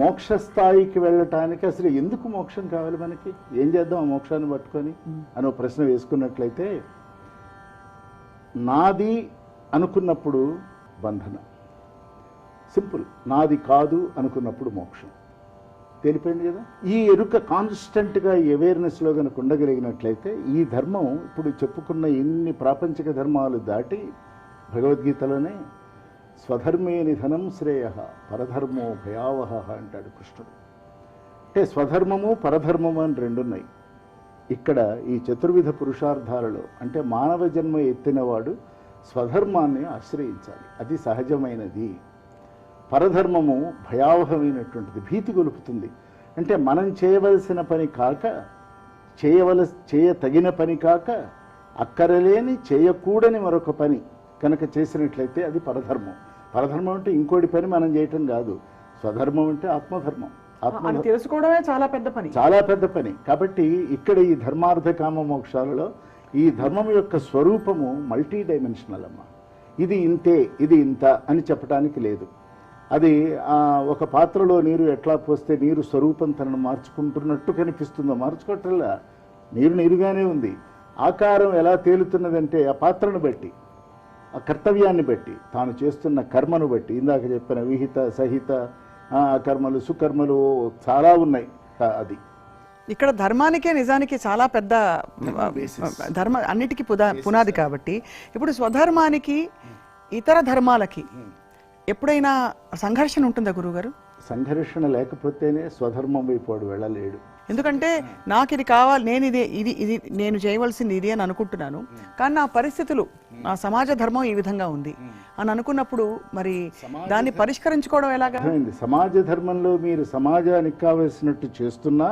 మోక్ష స్థాయికి వెళ్ళటానికి అసలు ఎందుకు మోక్షం కావాలి మనకి, ఏం చేద్దాం ఆ మోక్షాన్ని పట్టుకొని అని ప్రశ్న వేసుకున్నట్లయితే, నాది అనుకున్నప్పుడు బంధన, సింపుల్. నాది కాదు అనుకున్నప్పుడు మోక్షం. తెలిపోయింది కదా. ఈ ఎరుక కాన్స్టెంట్గా ఈ అవేర్నెస్లో కనుక ఉండగలిగినట్లయితే ఈ ధర్మం ఇప్పుడు చెప్పుకున్న ఇన్ని ప్రాపంచిక ధర్మాలు దాటి భగవద్గీతలోనే స్వధర్మే నిధనం శ్రేయ పరధర్మో భయావహ అంటాడు కృష్ణుడు. అంటే స్వధర్మము పరధర్మము అని రెండున్నాయి. ఇక్కడ ఈ చతుర్విధ పురుషార్థాలలో అంటే మానవ జన్మ ఎత్తినవాడు స్వధర్మాన్ని ఆశ్రయించాలి, అది సహజమైనది. పరధర్మము భయావహమైనటువంటిది, భీతి గొలుపుతుంది. అంటే మనం చేయవలసిన పని కాక చేయతగిన పని కాక అక్కరలేని చేయకూడని మరొక పని కనుక చేసినట్లయితే అది పరధర్మం. పరధర్మం అంటే ఇంకోటి పని మనం చేయటం కాదు. స్వధర్మం అంటే ఆత్మధర్మం. అది తెలుసుకోవడమే చాలా పెద్ద పని, చాలా పెద్ద పని. కాబట్టి ఇక్కడ ఈ ధర్మార్థ కామ మోక్షాలలో ఈ ధర్మం యొక్క స్వరూపము మల్టీ డైమెన్షనల్ అమ్మ. ఇది ఇంతే, ఇది ఇంత అని చెప్పడానికి లేదు. అది ఒక పాత్రలో నీరు ఎట్లా పోస్తే నీరు స్వరూపం తనను మార్చుకుంటున్నట్టు కనిపిస్తుందో, మార్చుకోవట్లా, నీరు నీరుగానే ఉంది. ఆకారం ఎలా తేలుతున్నదంటే ఆ పాత్రను బట్టి, ఆ కర్తవ్యాన్ని బట్టి, తాను చేస్తున్న కర్మను బట్టి. ఇందాక చెప్పిన విహిత సహిత కర్మలు సుకర్మలు చాలా ఉన్నాయి. అది ఇక్కడ ధర్మానికే నిజానికి చాలా పెద్ద ధర్మ అన్నిటికీ పునాది. కాబట్టి ఇప్పుడు స్వధర్మానికి ఇతర ధర్మాలకి ఎప్పుడైనా సంఘర్షణ ఉంటుందా గురువుగారు? సంఘర్షణ లేకపోతేనే స్వధర్మం వైపు వాడు వెళ్ళలేడు. ఎందుకంటే నాకు ఇది కావాలి, నేను ఇది నేను చేయవలసింది ఇది అని అనుకుంటున్నాను, కానీ నా పరిస్థితులు, నా సమాజ ధర్మం ఈ విధంగా ఉంది అని అనుకున్నప్పుడు మరి దాన్ని పరిష్కరించుకోవడం ఎలాగా? సమాజ ధర్మంలో మీరు సమాజానికి కావలసినట్టు చేస్తున్నా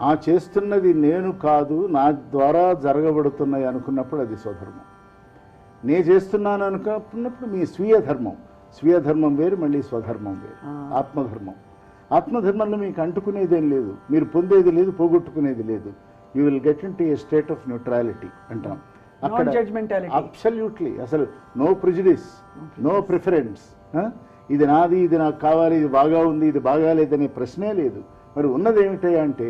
ఆ చేస్తున్నది నేను కాదు, నా ద్వారా జరగబడుతున్నాయి అనుకున్నప్పుడు అది స్వధర్మం. నేను చేస్తున్నాను అనుకున్నప్పుడు మీ స్వీయ ధర్మం. స్వీయ ధర్మం వేరు, మళ్ళీ స్వధర్మం వేరు. ఆత్మధర్మం. ఆత్మధర్మంలో మీకు అంటుకునేదేం లేదు, మీరు పొందేది లేదు, పోగొట్టుకునేది లేదు. You will get in to A state of neutrality అంటాం. అక్కడ అబ్సల్యూట్లీ అసలు నో ప్రిజుడిస్, నో ప్రిఫరెన్స్. ఇది నాది, ఇది నాకు కావాలి, ఇది బాగా ఉంది, ఇది బాగాలేదనే ప్రశ్నే లేదు. మరి ఉన్నది ఏమిటా అంటే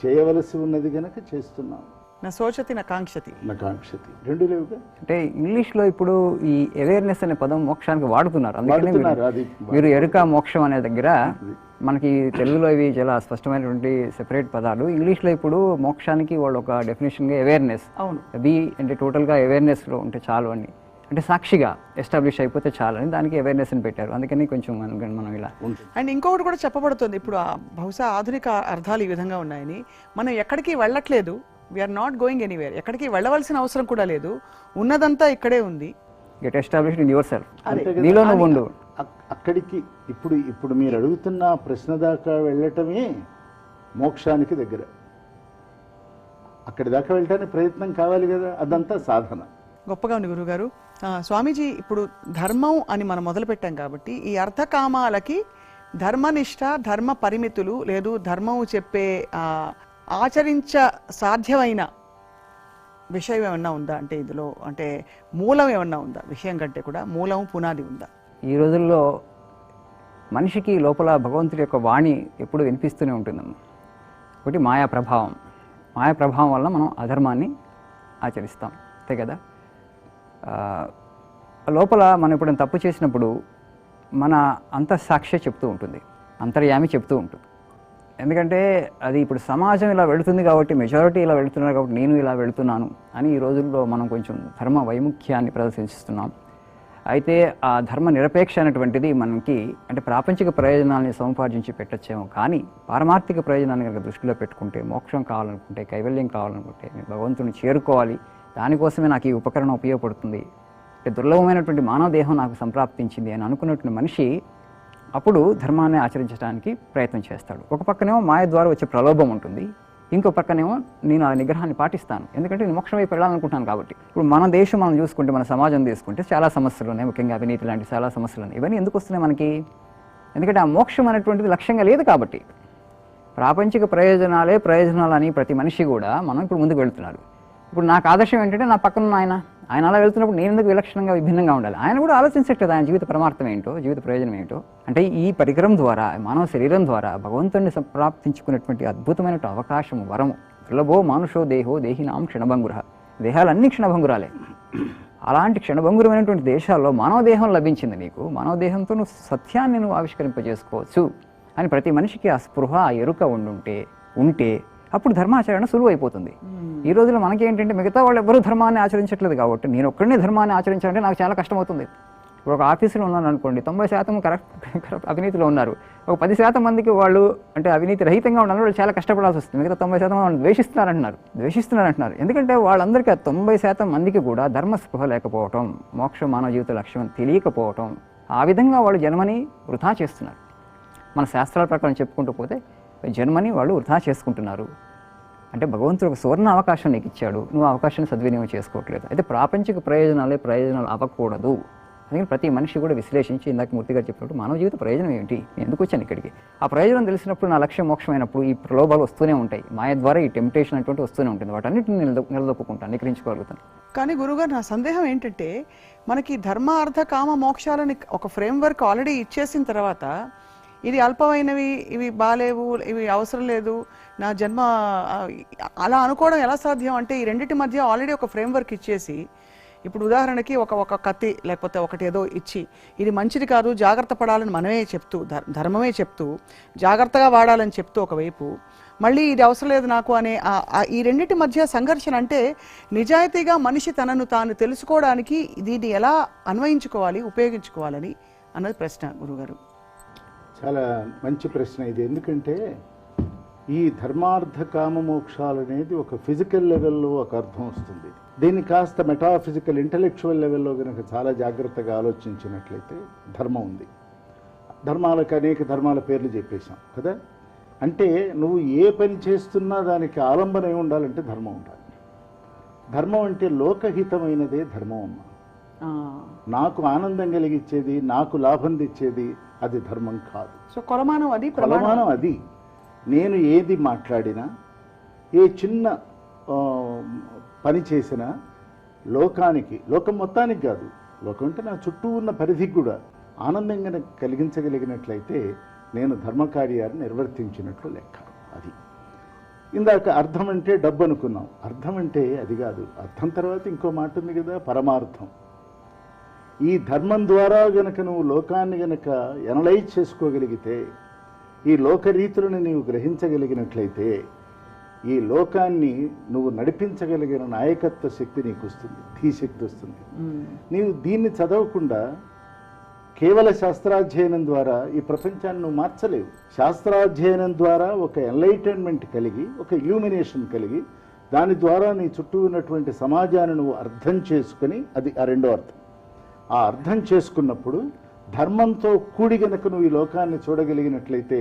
చేయవలసి ఉన్నది కనుక చేస్తున్నాం. నా శోచతి నా కాంక్షతి, నా కాంక్షతి రెండు లేవుగా. అంటే ఇంగ్లీష్లో ఇప్పుడు ఈ అవేర్నెస్ అనే పదం మోక్షానికి వాడుతున్నారు. అందుకని మీరు ఎరుక మోక్షం అనే దగ్గర మనకి తెలుగులో ఇవి చాలా స్పష్టమైనటువంటి సెపరేట్ పదాలు. ఇంగ్లీష్లో ఇప్పుడు మోక్షానికి వాళ్ళు ఒక డెఫినేషన్గా అవేర్నెస్, బి అంటే టోటల్గా అవేర్నెస్లో ఉంటే చాలు అని, అంటే సాక్షిగా ఎస్టాబ్లిష్ అయిపోతే చాలని దానికి అవేర్నెస్ అని పెట్టారు. అందుకని కొంచెం మనం ఇలా. అండ్ ఇంకొకటి కూడా చెప్పబడుతుంది ఇప్పుడు, బహుశా ఆధునిక అర్థాలు ఈ విధంగా ఉన్నాయని, మనం ఎక్కడికి వెళ్ళట్లేదు, వీఆర్ నాట్ గోయింగ్ ఎనీవేర్, ఎక్కడికి వెళ్ళవలసిన అవసరం కూడా లేదు, ఉన్నదంతా ఇక్కడే ఉంది. Get established in your self, నీలో నువ్వు ఉండు. అక్కడికి ఇప్పుడు మీరు అడుగుతున్న ప్రశ్న దాకా వెళ్ళటమే మోక్షానికి దగ్గర. అక్కడి దాకా వెళ్ళటానికి ప్రయత్నం కావాలి కదా, అదంతా సాధన. గొప్పగా ఉంది గురుగారు. స్వామీజీ, ఇప్పుడు ధర్మం అని మనం మొదలుపెట్టాం కాబట్టి ఈ అర్థకామాలకి ధర్మనిష్ట, ధర్మ పరిమితులు లేదు ధర్మం చెప్పే ఆచరించ సాధ్యమైన విషయం ఏమన్నా ఉందా? అంటే ఇందులో అంటే మూలం ఏమన్నా ఉందా? విషయం కంటే కూడా మూలం పునాది ఉందా? ఈ రోజుల్లో మనిషికి లోపల భగవంతుడి యొక్క వాణి ఎప్పుడు వినిపిస్తూనే ఉంటుందమ్మా. ఒకటి మాయా ప్రభావం. మాయా ప్రభావం వల్ల మనం అధర్మాన్ని ఆచరిస్తాం, అంతే కదా. లోపల మనం ఎప్పుడైనా తప్పు చేసినప్పుడు మన అంతఃసాక్షి చెప్తూ ఉంటుంది, అంతర్యామి చెప్తూ ఉంటుంది. ఎందుకంటే అది ఇప్పుడు సమాజం ఇలా వెళుతుంది కాబట్టి, మెజారిటీ ఇలా వెళుతున్నారు కాబట్టి నేను ఇలా వెళుతున్నాను అని ఈ రోజుల్లో మనం కొంచెం ధర్మ వైముఖ్యాన్ని ప్రదర్శిస్తున్నాం. అయితే ఆ ధర్మ నిరపేక్ష అనేటువంటిది మనకి అంటే ప్రాపంచిక ప్రయోజనాలని సముపార్జించి పెట్టచ్చేమో, కానీ పారమార్థిక ప్రయోజనాన్ని కనుక దృష్టిలో పెట్టుకుంటే, మోక్షం కావాలనుకుంటే, కైవల్యం కావాలనుకుంటే, నేను భగవంతుని చేరుకోవాలి, దానికోసమే నాకు ఈ ఉపకరణం ఉపయోగపడుతుంది, అంటే దుర్లభమైనటువంటి మానవ దేహం నాకు సంప్రాప్తించింది అని అనుకున్నటువంటి మనిషి అప్పుడు ధర్మాన్ని ఆచరించడానికి ప్రయత్నం చేస్తాడు. ఒక పక్కనేమో మాయ ద్వారా వచ్చే ప్రలోభం ఉంటుంది, ఇంకో పక్కనేమో నేను ఆ నిగ్రహాన్ని పాటిస్తాను, ఎందుకంటే నేను మోక్షం వైపు వెళ్ళాలనుకుంటున్నాను కాబట్టి. ఇప్పుడు మన దేశం మనం చూసుకుంటే, మన సమాజం తీసుకుంటే చాలా సమస్యలు ఉన్నాయి, ముఖ్యంగా అవినీతి లాంటి చాలా సమస్యలు ఉన్నాయి. ఇవన్నీ ఎందుకు వస్తున్నాయి మనకి? ఎందుకంటే ఆ మోక్షం అనేటువంటిది లక్ష్యంగా లేదు కాబట్టి. ప్రాపంచిక ప్రయోజనాలని ప్రతి మనిషి కూడా మనం ఇప్పుడు ముందుకు వెళ్తున్నారు. ఇప్పుడు నాకు ఆదర్శం ఏంటంటే నా పక్కన ఆయన అలా వెళ్తున్నప్పుడు నేను ఎందుకు విలక్షణంగా విభిన్నంగా ఉండాలి? ఆయన కూడా ఆలోచించట్లేదు ఆయన జీవిత పరమార్థం ఏంటో, జీవిత ప్రయోజనం ఏంటో. అంటే ఈ పరికరం ద్వారా, మానవ శరీరం ద్వారా భగవంతుడిని సంప్రాప్తించుకునేటువంటి అద్భుతమైన అవకాశం, వరము. దుర్లభో మానుషో దేహో దేహినాం క్షణభంగుర. దేహాలన్నీ క్షణభంగురాలే. అలాంటి క్షణభంగురమైనటువంటి దేశాల్లో మానవ దేహం లభించింది నీకు, మానవ దేహంతో నువ్వు సత్యాన్ని నువ్వు ఆవిష్కరింపజేసుకోవచ్చు అని ప్రతి మనిషికి ఆ స్పృహ, ఆ ఎరుక ఉంటే అప్పుడు ధర్మాచరణ సులువు అయిపోతుంది. ఈ రోజుల్లో మనకేంటంటే మిగతా వాళ్ళు ఎవరూ ధర్మాన్ని ఆచరించట్లేదు కాబట్టి నేను ఒక్కడనే ధర్మాన్ని ఆచరించాలంటే నాకు చాలా కష్టమవుతుంది. ఇప్పుడు ఒక ఆఫీసులో ఉన్నాను అనుకోండి, 90% కరెక్ట్ అవినీతిలో ఉన్నారు, ఒక 10% మందికి వాళ్ళు అంటే అవినీతి రహితంగా ఉన్నారు, వాళ్ళు చాలా కష్టపడాల్సి వస్తుంది. మిగతా 90% వాళ్ళు ద్వేషిస్తున్నారంటున్నారు. ఎందుకంటే వాళ్ళందరికీ 90% మందికి కూడా ధర్మస్పృహ లేకపోవటం, మోక్షం మానవ జీవిత లక్ష్యం తెలియకపోవటం, ఆ విధంగా వాళ్ళు జన్మని వృధా చేస్తున్నారు. మన శాస్త్రాల ప్రకారం చెప్పుకుంటూ పోతే జన్మని వాళ్ళు వృధా చేసుకుంటున్నారు. అంటే భగవంతుడు ఒక సువర్ణ అవకాశం నీకు ఇచ్చాడు, నువ్వు అవకాశాన్ని సద్వినియోగం చేసుకోవట్లేదు. అయితే ప్రాపంచిక ప్రయోజనాలు అవ్వకూడదు. అందుకని ప్రతి మనిషి కూడా విశ్లేషించి, ఇందాక మూర్తి గారు చెప్పినట్టు మానవ జీవిత ప్రయోజనం ఏంటి, నేను ఎందుకు వచ్చాను ఇక్కడికి, ఆ ప్రయోజనం తెలిసినప్పుడు నా లక్ష్యం మోక్షమైనప్పుడు ఈ ప్రలోభాలు వస్తూనే ఉంటాయి, మాయ ద్వారా ఈ టెంప్టేషన్ అటువంటి వస్తూనే ఉంటుంది, వాటన్నిటిని నిలదొక్కుంటాను, నిగ్రహించుకోగలుగుతాను. కానీ గురుగారు, నా సందేహం ఏంటంటే మనకి ధర్మ అర్థ కామ మోక్షాలని ఒక ఫ్రేమ్వర్క్ ఆల్రెడీ ఇచ్చేసిన తర్వాత ఇది అల్పమైనవి, ఇవి బాలేవు, ఇవి అవసరం లేదు, నా జన్మ అలా అనుకోవడం ఎలా సాధ్యం? అంటే ఈ రెండింటి మధ్య ఆల్రెడీ ఒక ఫ్రేమ్వర్క్ ఇచ్చేసి, ఇప్పుడు ఉదాహరణకి ఒక కత్తి లేకపోతే ఒకటి ఏదో ఇచ్చి ఇది మంచిది కాదు, జాగ్రత్త పడాలని మనమే చెప్తూ, ధర్మమే చెప్తూ జాగ్రత్తగా వాడాలని చెప్తూ ఒకవైపు, మళ్ళీ ఇది అవసరం లేదు నాకు అనే ఈ రెండింటి మధ్య సంఘర్షణ. అంటే నిజాయితీగా మనిషి తనను తాను తెలుసుకోవడానికి దీన్ని ఎలా అన్వయించుకోవాలి, ఉపయోగించుకోవాలని అన్నది ప్రశ్న గురుగారు. చాలా మంచి ప్రశ్న ఇది. ఎందుకంటే ఈ ధర్మార్థ కామ మోక్షాలు అనేది ఒక ఫిజికల్ లెవెల్లో ఒక అర్థం వస్తుంది. దీన్ని కాస్త మెటాఫిజికల్ ఇంటలెక్చువల్ లెవెల్లో కనుక చాలా జాగ్రత్తగా ఆలోచించినట్లయితే ధర్మం ఉంది. ధర్మాలకు అనేక ధర్మాల పేర్లు చెప్పేశాం కదా. అంటే నువ్వు ఏ పని చేస్తున్నా దానికి ఆలంబన ఏమి ఉండాలంటే ధర్మం ఉండాలి. ధర్మం అంటే లోకహితమైనదే ధర్మం అమ్మ. నాకు ఆనందం కలిగించేది, నాకు లాభం తెచ్చేది అది ధర్మం కాదు. సో కొలమానం అది. నేను ఏది మాట్లాడినా, ఏ చిన్న పని చేసినా లోకం మొత్తానికి కాదు, లోకం అంటే నా చుట్టూ ఉన్న పరిధికి కూడా ఆనందంగా కలిగించగలిగినట్లయితే నేను ధర్మకార్యాన్ని నిర్వర్తించినట్లు లెక్క. అది ఇందాక అర్థం అంటే డబ్బు అనుకున్నాం, అర్థం అంటే అది కాదు. అర్థం తర్వాత ఇంకో మాట ఉంది కదా, పరమార్థం. ఈ ధర్మం ద్వారా గనక నువ్వు లోకాన్ని గనక ఎనలైజ్ చేసుకోగలిగితే, ఈ లోకరీతులను నీవు గ్రహించగలిగినట్లయితే, ఈ లోకాన్ని నువ్వు నడిపించగలిగిన నాయకత్వ శక్తి నీకు వస్తుంది, ధీశక్తి వస్తుంది. నీవు దీన్ని చదవకుండా కేవల శాస్త్రాధ్యయనం ద్వారా ఈ ప్రపంచాన్ని నువ్వు మార్చలేవు. శాస్త్రాధ్యయనం ద్వారా ఒక ఎన్లైటన్మెంట్ కలిగి, ఒక ఇల్యూమినేషన్ కలిగి, దాని ద్వారా నీ చుట్టూ ఉన్నటువంటి సమాజాన్ని నువ్వు అర్థం చేసుకుని, అది ఆ రెండో అర్థం. ఆ అర్థం చేసుకున్నప్పుడు ధర్మంతో కూడి గనక నువ్వు ఈ లోకాన్ని చూడగలిగినట్లయితే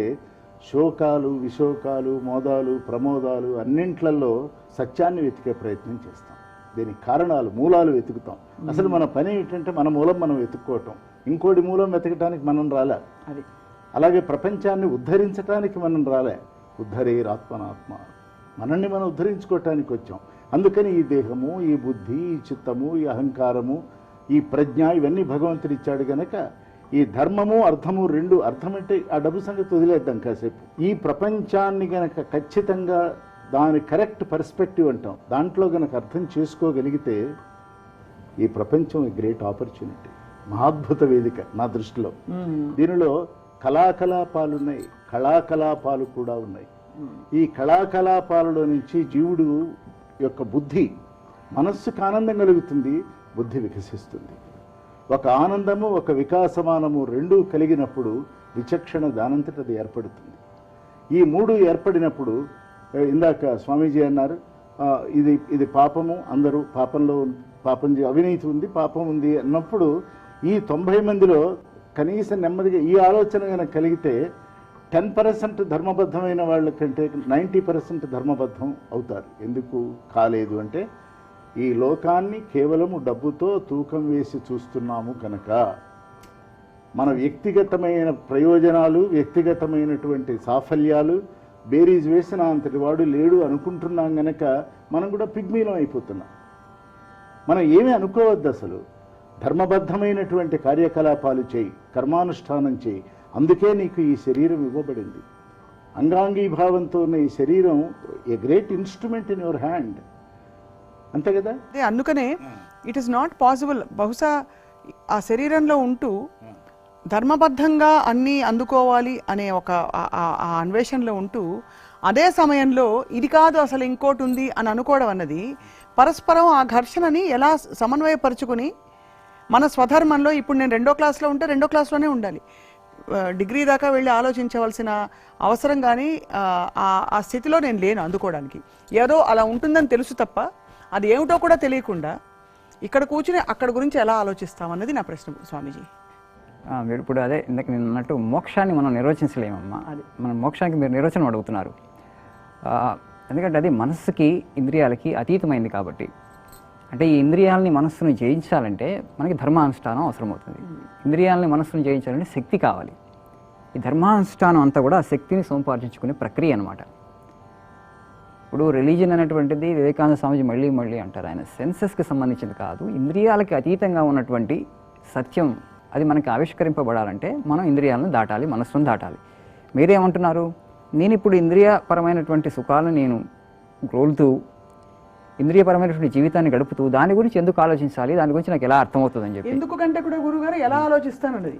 శోకాలు, విశోకాలు, మోదాలు, ప్రమోదాలు అన్నింట్లలో సత్యాన్ని వెతికే ప్రయత్నం చేస్తాం. దీనికి కారణాలు, మూలాలు వెతుకుతాం. అసలు మన పని ఏంటంటే మన మూలం మనం వెతుక్కోవటం, ఇంకోటి మూలం వెతకటానికి మనం రాలే. అది అలాగే ప్రపంచాన్ని ఉద్ధరించడానికి మనం రాలే. ఉద్ధరేరాత్మనాత్మ, మనల్ని మనం ఉద్ధరించుకోవటానికి వచ్చాం. అందుకని ఈ దేహము, ఈ బుద్ధి, ఈ చిత్తము, ఈ అహంకారము, ఈ ప్రజ్ఞ ఇవన్నీ భగవంతుడు ఇచ్చాడు గనక ఈ ధర్మము అర్థము రెండు, అర్థం అంటే ఆ డబ్బు సంగతి వదిలేద్దాం కాసేపు. ఈ ప్రపంచాన్ని గనక ఖచ్చితంగా దాని కరెక్ట్ పర్స్పెక్టివ్ అంటాం, దాంట్లో గనక అర్థం చేసుకోగలిగితే ఈ ప్రపంచం గ్రేట్ ఆపర్చునిటీ, మహాద్భుత వేదిక నా దృష్టిలో. దీనిలో కళాకలాపాలు ఉన్నాయి, కళాకలాపాలు కూడా ఉన్నాయి. ఈ కళాకలాపాలలో నుంచి జీవుడు యొక్క బుద్ధి, మనస్సుకు ఆనందం కలుగుతుంది, బుద్ధి వికసిస్తుంది. ఒక ఆనందము, ఒక వికాసమానము రెండూ కలిగినప్పుడు విచక్షణ దానంతటది ఏర్పడుతుంది. ఈ మూడు ఏర్పడినప్పుడు ఇందాక స్వామీజీ అన్నారు, ఇది పాపము, అందరూ పాపం అవినీతి ఉంది, పాపం ఉంది అన్నప్పుడు ఈ 90 మందిలో కనీసం నెమ్మదిగా ఈ ఆలోచన కనుక కలిగితే 10% ధర్మబద్ధమైన వాళ్ళ కంటే 90% ధర్మబద్ధం అవుతారు. ఎందుకు కాలేదు అంటే ఈ లోకాన్ని కేవలము డబ్బుతో తూకం వేసి చూస్తున్నాము కనుక, మన వ్యక్తిగతమైన ప్రయోజనాలు, వ్యక్తిగతమైనటువంటి సాఫల్యాలు బేరీజ్ వేసిన అంతటి వాడు లేడు అనుకుంటున్నాం గనక మనం కూడా పిగ్మీలం అయిపోతున్నాం. మనం ఏమీ అనుకోవద్దు. అసలు ధర్మబద్ధమైనటువంటి కార్యకలాపాలు చేయి, కర్మానుష్ఠానం చేయి. అందుకే నీకు ఈ శరీరం ఇవ్వబడింది. అంగాంగీభావంతో ఉన్న ఈ శరీరం a great instrument in your hand, అంతే కదా. అదే అందుకనే ఇట్ ఈస్ నాట్ పాసిబుల్. బహుశా ఆ శరీరంలో ఉంటూ ధర్మబద్ధంగా అన్నీ అందుకోవాలి అనే ఒక ఆ అన్వేషణలో ఉంటూ అదే సమయంలో ఇది కాదు అసలు ఇంకోటి ఉంది అని అనుకోవడం అన్నది పరస్పరం ఆ ఘర్షణని ఎలా సమన్వయపరుచుకుని మన స్వధర్మంలో, ఇప్పుడు నేను 2వ క్లాస్లో ఉంటే 2వ క్లాస్లోనే ఉండాలి, డిగ్రీ దాకా వెళ్ళి ఆలోచించవలసిన అవసరం కానీ ఆ స్థితిలో నేను లేను అందుకోవడానికి. ఏదో అలా ఉంటుందని తెలుసు తప్ప అది ఏమిటో కూడా తెలియకుండా ఇక్కడ కూర్చుని అక్కడ గురించి ఎలా ఆలోచిస్తామన్నది నా ప్రశ్న స్వామీజీ. మీరు ఇప్పుడు అదే ఇందాక నేను అన్నట్టు మోక్షాన్ని మనం నిర్వచించలేమమ్మా. అది మన మోక్షానికి మీరు నిర్వచనం అడుగుతున్నారు. ఎందుకంటే అది మనస్సుకి, ఇంద్రియాలకి అతీతమైంది కాబట్టి. అంటే ఈ ఇంద్రియాలని, మనస్సును జయించాలంటే మనకి ధర్మానుష్ఠానం అవసరమవుతుంది. ఇంద్రియాలని, మనస్సును జయించాలంటే శక్తి కావాలి. ఈ ధర్మానుష్ఠానం అంతా కూడా శక్తిని సముపార్జించుకునే ప్రక్రియ అనమాట. ఇప్పుడు రిలీజన్ అనేటువంటిది వివేకానంద స్వామిజీ మళ్ళీ అంటారు, ఆయన సెన్సెస్కి సంబంధించింది కాదు, ఇంద్రియాలకి అతీతంగా ఉన్నటువంటి సత్యం. అది మనకి ఆవిష్కరింపబడాలంటే మనం ఇంద్రియాలను దాటాలి, మనస్సును దాటాలి. మీరేమంటున్నారు, నేను ఇప్పుడు ఇంద్రియపరమైనటువంటి సుఖాలను నేను గ్రోలుతూ, ఇంద్రియపరమైనటువంటి జీవితాన్ని గడుపుతూ దాని గురించి ఎందుకు ఆలోచించాలి, దాని గురించి నాకు ఎలా అర్థమవుతుందని చెప్పి. ఎందుకంటే కూడా గురుగారు ఎలా ఆలోచిస్తానండి,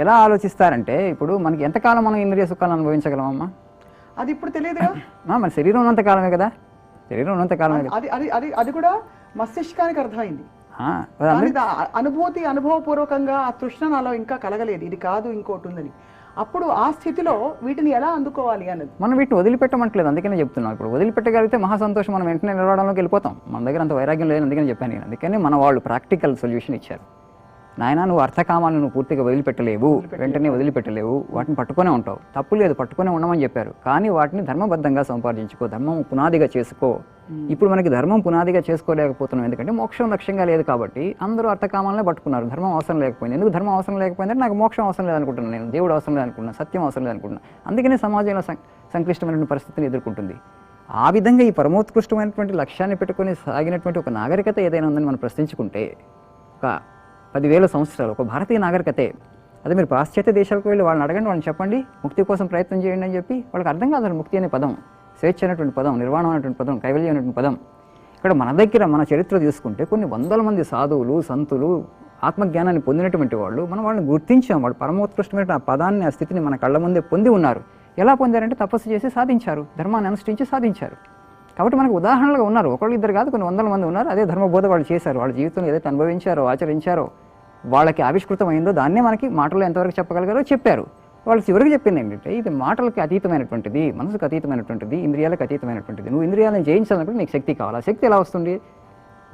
ఎలా ఆలోచిస్తారంటే ఇప్పుడు మనకి ఎంతకాలం మనం ఇంద్రియ సుఖాలను అనుభవించగలమమ్మా? అది ఇప్పుడు తెలియదుగా. మన శరీరం ఉన్నంత కాలమే కదా, శరీరం ఉన్నంత కాలమే. అది కూడా మస్తిష్కానికి అర్థమైంది. అనుభూతి, అనుభవపూర్వకంగా ఆ తృష్ణ నాలో ఇంకా కలగలేదు, ఇది కాదు ఇంకోటి ఉందని. అప్పుడు ఆ స్థితిలో వీటిని ఎలా అందుకోవాలి అన్నది మనం వీటిని వదిలిపెట్టమంటలేదు. అందుకనే చెప్తున్నాం. ఇప్పుడు వదిలిపెట్టగలిగితే మహాసంతోషం, మనం వెంటనే నిలవడంలోకి వెళ్ళిపోతాం. మన దగ్గర అంత వైరాగ్యం లేదు, అందుకని చెప్పాను నేను. అందుకని మన వాళ్ళు ప్రాక్టికల్ సొల్యూషన్ ఇచ్చారు. నాయన, నువ్వు అర్థకామాలను నువ్వు పూర్తిగా వదిలిపెట్టలేవు, వెంటనే వదిలిపెట్టలేవు, వాటిని పట్టుకునే ఉంటావు. తప్పు లేదు, పట్టుకునే ఉండమని చెప్పారు. కానీ వాటిని ధర్మబద్ధంగా సంపాదించుకో, ధర్మం పునాదిగా చేసుకో. ఇప్పుడు మనకి ధర్మం పునాదిగా చేసుకోలేకపోతున్నాం, ఎందుకంటే మోక్షం లక్ష్యంగా లేదు కాబట్టి అందరూ అర్థకామాలనే పట్టుకున్నారు. ధర్మం అవసరం లేకపోయింది. ఎందుకు ధర్మం అవసరం లేకపోయిందంటే నాకు మోక్షం అవసరం లేదనుకుంటున్నాను, నేను దేవుడు అవసరం లేదనుకుంటున్నాను, సత్యం అవసరం లేదనుకుంటున్నాను. అందుకనే సమాజంలో సంక్లిష్టమైనటువంటి పరిస్థితిని ఎదుర్కొంటుంది. ఆ విధంగా ఈ పరమోత్కృష్టమైనటువంటి లక్ష్యాన్ని పెట్టుకుని సాగినటువంటి ఒక నాగరికత ఏదైనా ఉందని మనం ప్రశ్నించుకుంటే, ఒక 10,000 సంవత్సరాలు ఒక భారతీయ నాగరికతే. అదే మీరు పాశ్చాత్య దేశాలకు వెళ్ళి వాళ్ళని అడగండి, వాళ్ళని చెప్పండి ముక్తి కోసం ప్రయత్నం చేయండి అని చెప్పి, వాళ్ళకి అర్థం కాదు ముక్తి అనే పదం, స్వేచ్ఛ అనేటువంటి పదం, నిర్వాణం అనేటువంటి పదం, కైవల్యం అనేటువంటి పదం. ఇక్కడ మన దగ్గర మన చరిత్ర తీసుకుంటే కొన్ని వందల మంది సాధువులు, సంతులు, ఆత్మజ్ఞానాన్ని పొందినటువంటి వాళ్ళు, మనం వాళ్ళని గుర్తించాం. వాళ్ళు పరమోత్కృష్టమైన ఆ పదాన్ని, ఆ స్థితిని మన కళ్ళ ముందే పొంది ఉన్నారు. ఎలా పొందారంటే తపస్సు చేసి సాధించారు, ధర్మాన్ని అనుష్ఠించి సాధించారు. కాబట్టి మనకు ఉదాహరణలుగా ఉన్నారు. ఒకళ్ళు ఇద్దరు కాదు, కొన్ని వందల మంది ఉన్నారు. అదే ధర్మబోధ వాళ్ళు చేశారు. వాళ్ళ జీవితంలో ఏదైతే అనుభవించారో, ఆచరించారో, వాళ్ళకి ఆవిష్కృతమైందో దాన్నే మనకి మాటల్లో ఎంతవరకు చెప్పగలిగారో చెప్పారు. వాళ్ళు చివరికి చెప్పింది ఏంటంటే, ఇది మాటలకి అతీతమైనటువంటిది, మనసుకు అతీతమైనటువంటిది, ఇంద్రియాలకు అతీతమైనటువంటిది. నువ్వు ఇంద్రియాలను జయించాలనుకుంటే నీకు శక్తి కావాలి. ఆ శక్తి ఎలా వస్తుంది?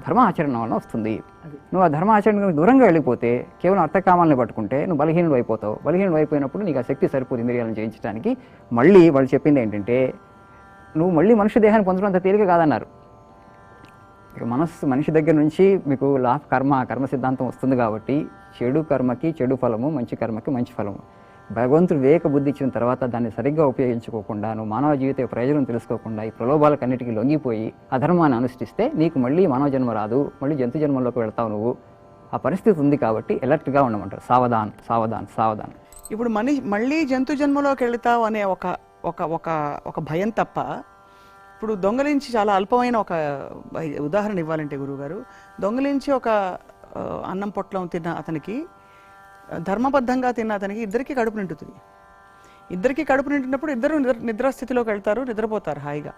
ధర్మాచరణ వలన వస్తుంది. నువ్వు ఆ ధర్మాచరణకు దూరంగా వెళ్ళిపోతే కేవలం అర్థకామాలని పట్టుకుంటే నువ్వు బలహీనుడు అయిపోతావు. బలహీనుడు అయిపోయినప్పుడు నీకు ఆ శక్తి సరిపోదు ఇంద్రియాలను జయించడానికి. మళ్ళీ వాళ్ళు చెప్పింది ఏంటంటే నువ్వు మళ్ళీ మనిషి దేహాన్ని పొందడం అంత తేలిక కాదన్నారు. ఇక మనిషి దగ్గర నుంచి మీకు కర్మ సిద్ధాంతం వస్తుంది కాబట్టి చెడు కర్మకి చెడు ఫలము, మంచి కర్మకి మంచి ఫలము. భగవంతుడు వివేక బుద్ధి ఇచ్చిన తర్వాత దాన్ని సరిగ్గా ఉపయోగించుకోకుండా నువ్వు మానవ జీవిత ప్రయోజనం తెలుసుకోకుండా ఈ ప్రలోభాలకన్నిటికీ లొంగిపోయి అధర్మాన్ని అనుష్ఠిస్తే నీకు మళ్ళీ మానవ జన్మ రాదు, మళ్ళీ జంతు జన్మలోకి వెళ్తావు నువ్వు. ఆ పరిస్థితి ఉంది కాబట్టి అలర్ట్గా ఉండమంటారు. సావధాన్ సావధాన్ సావధాన్. ఇప్పుడు మళ్ళీ జంతు జన్మలోకి వెళతావు అనే ఒక భయం తప్ప, ఇప్పుడు దొంగలించి చాలా అల్పమైన ఒక ఉదాహరణ ఇవ్వాలంటే గురువుగారు, దొంగలించి ఒక అన్నం పొట్లం తిన్న అతనికి, ధర్మబద్ధంగా తిన్న అతనికి ఇద్దరికీ కడుపు నిండుతుంది. ఇద్దరికీ కడుపు నిండినప్పుడు ఇద్దరు నిద్రాస్థితిలోకి వెళ్తారు, నిద్రపోతారు హాయిగా.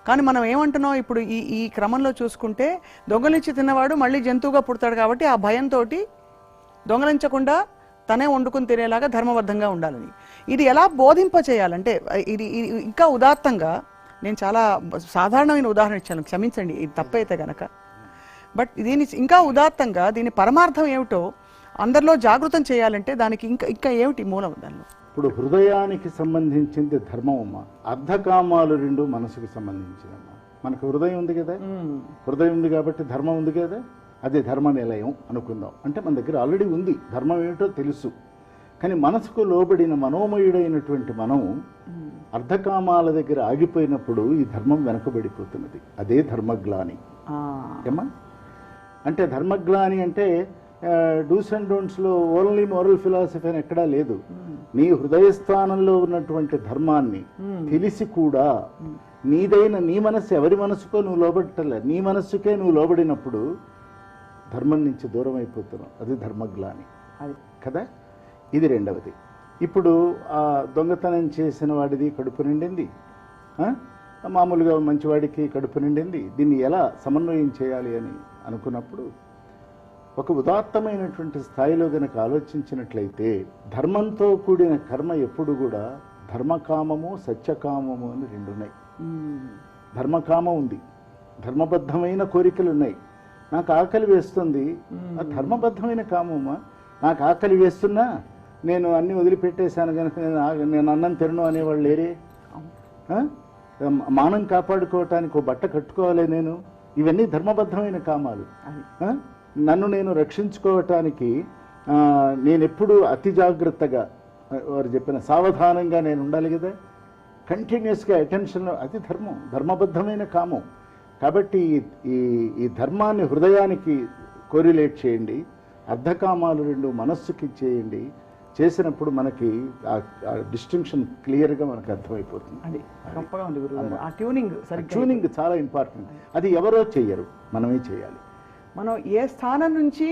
కానీ మనం ఏమంటున్నాం ఇప్పుడు ఈ క్రమంలో చూసుకుంటే దొంగలించి తిన్నవాడు మళ్ళీ జంతువుగా పుడతాడు కాబట్టి ఆ భయంతో దొంగలించకుండా తనే వండుకుని తినేలాగా ధర్మబద్ధంగా ఉండాలని. ఇది ఎలా బోధింప చేయాలంటే ఇది ఇంకా ఉదాత్తంగా, నేను చాలా సాధారణమైన ఉదాహరణ ఇచ్చాను, క్షమించండి ఇది తప్పైతే గనక. బట్ దీని ఇంకా ఉదాత్తంగా దీని పరమార్థం ఏమిటో అందరిలో జాగృతం చేయాలంటే దానికి ఇంకా ఏమిటి మూలం దానిలో? ఇప్పుడు హృదయానికి సంబంధించింది ధర్మం అమ్మా, అర్ధకామాలు రెండు మనసుకు సంబంధించినమ్మా. మనకు హృదయం ఉంది కదా, హృదయం ఉంది కాబట్టి ధర్మం ఉంది కదా, అదే ధర్మ నిలయం అనుకుందాం. అంటే మన దగ్గర ఆల్రెడీ ఉంది, ధర్మం ఏమిటో తెలుసు. కానీ మనసుకు లోబడిన మనోమయుడైనటువంటి మనం అర్ధకామాల దగ్గర ఆగిపోయినప్పుడు ఈ ధర్మం వెనకబడిపోతున్నది. అదే ధర్మగ్లాని. ఏమా అంటే ధర్మగ్లాని అంటే డూస్ అండ్ డోంట్స్లో ఓన్లీ మోరల్ ఫిలాసఫీ అని ఎక్కడా లేదు. నీ హృదయస్థానంలో ఉన్నటువంటి ధర్మాన్ని తెలిసి కూడా నీదైన నీ మనస్సు ఎవరి మనసుకో నువ్వు లోబడటలే, నీ మనస్సుకే నువ్వు లోబడినప్పుడు ధర్మం నుంచి దూరం అయిపోతున్నావు. అది ధర్మగ్లాని కదా. ఇది రెండవది. ఇప్పుడు ఆ దొంగతనం చేసిన వాడిది కడుపు నిండింది, మామూలుగా మంచివాడికి కడుపు నిండింది. దీన్ని ఎలా సమన్వయం చేయాలి అని అనుకున్నప్పుడు ఒక ఉదాత్తమైనటువంటి స్థాయిలో గనక ఆలోచించినట్లయితే ధర్మంతో కూడిన కర్మ ఎప్పుడు కూడా ధర్మకామము సత్యకామము అని రెండు ఉన్నాయి. ధర్మకామం ఉంది, ధర్మబద్ధమైన కోరికలు ఉన్నాయి. నాకు ఆకలి వేస్తుంది, ఆ ధర్మబద్ధమైన కామమా. నాకు ఆకలి వేస్తున్నా నేను అన్ని వదిలిపెట్టేశాను కనుక నేను అన్నం తినను అనేవాళ్ళు లేరే. మానం కాపాడుకోవటానికి ఒక బట్ట కట్టుకోవాలి నేను, ఇవన్నీ ధర్మబద్ధమైన కామాలు. నన్ను నేను రక్షించుకోవటానికి నేను ఎప్పుడు అతి జాగ్రత్తగా, వారు చెప్పిన సావధానంగా నేను ఉండాలి కదా, కంటిన్యూస్గా అటెన్షన్లో, అది ధర్మం, ధర్మబద్ధమైన కామం. కాబట్టి ఈ ధర్మాన్ని హృదయానికి కోరిలేట్ చేయండి, అర్ధకామాలు రెండు మనస్సుకి చేయండి. చేసినప్పుడు మనకి ఆ డిస్టింక్షన్ క్లియర్గా మనకు అర్థమైపోతుంది. అది గొప్పగా ఉంది గురుగారు. ఆ ట్యూనింగ్ చాలా ఇంపార్టెంట్. అది ఎవరో చెయ్యరు, మనమే చేయాలి. మనం ఏ స్థానం నుంచి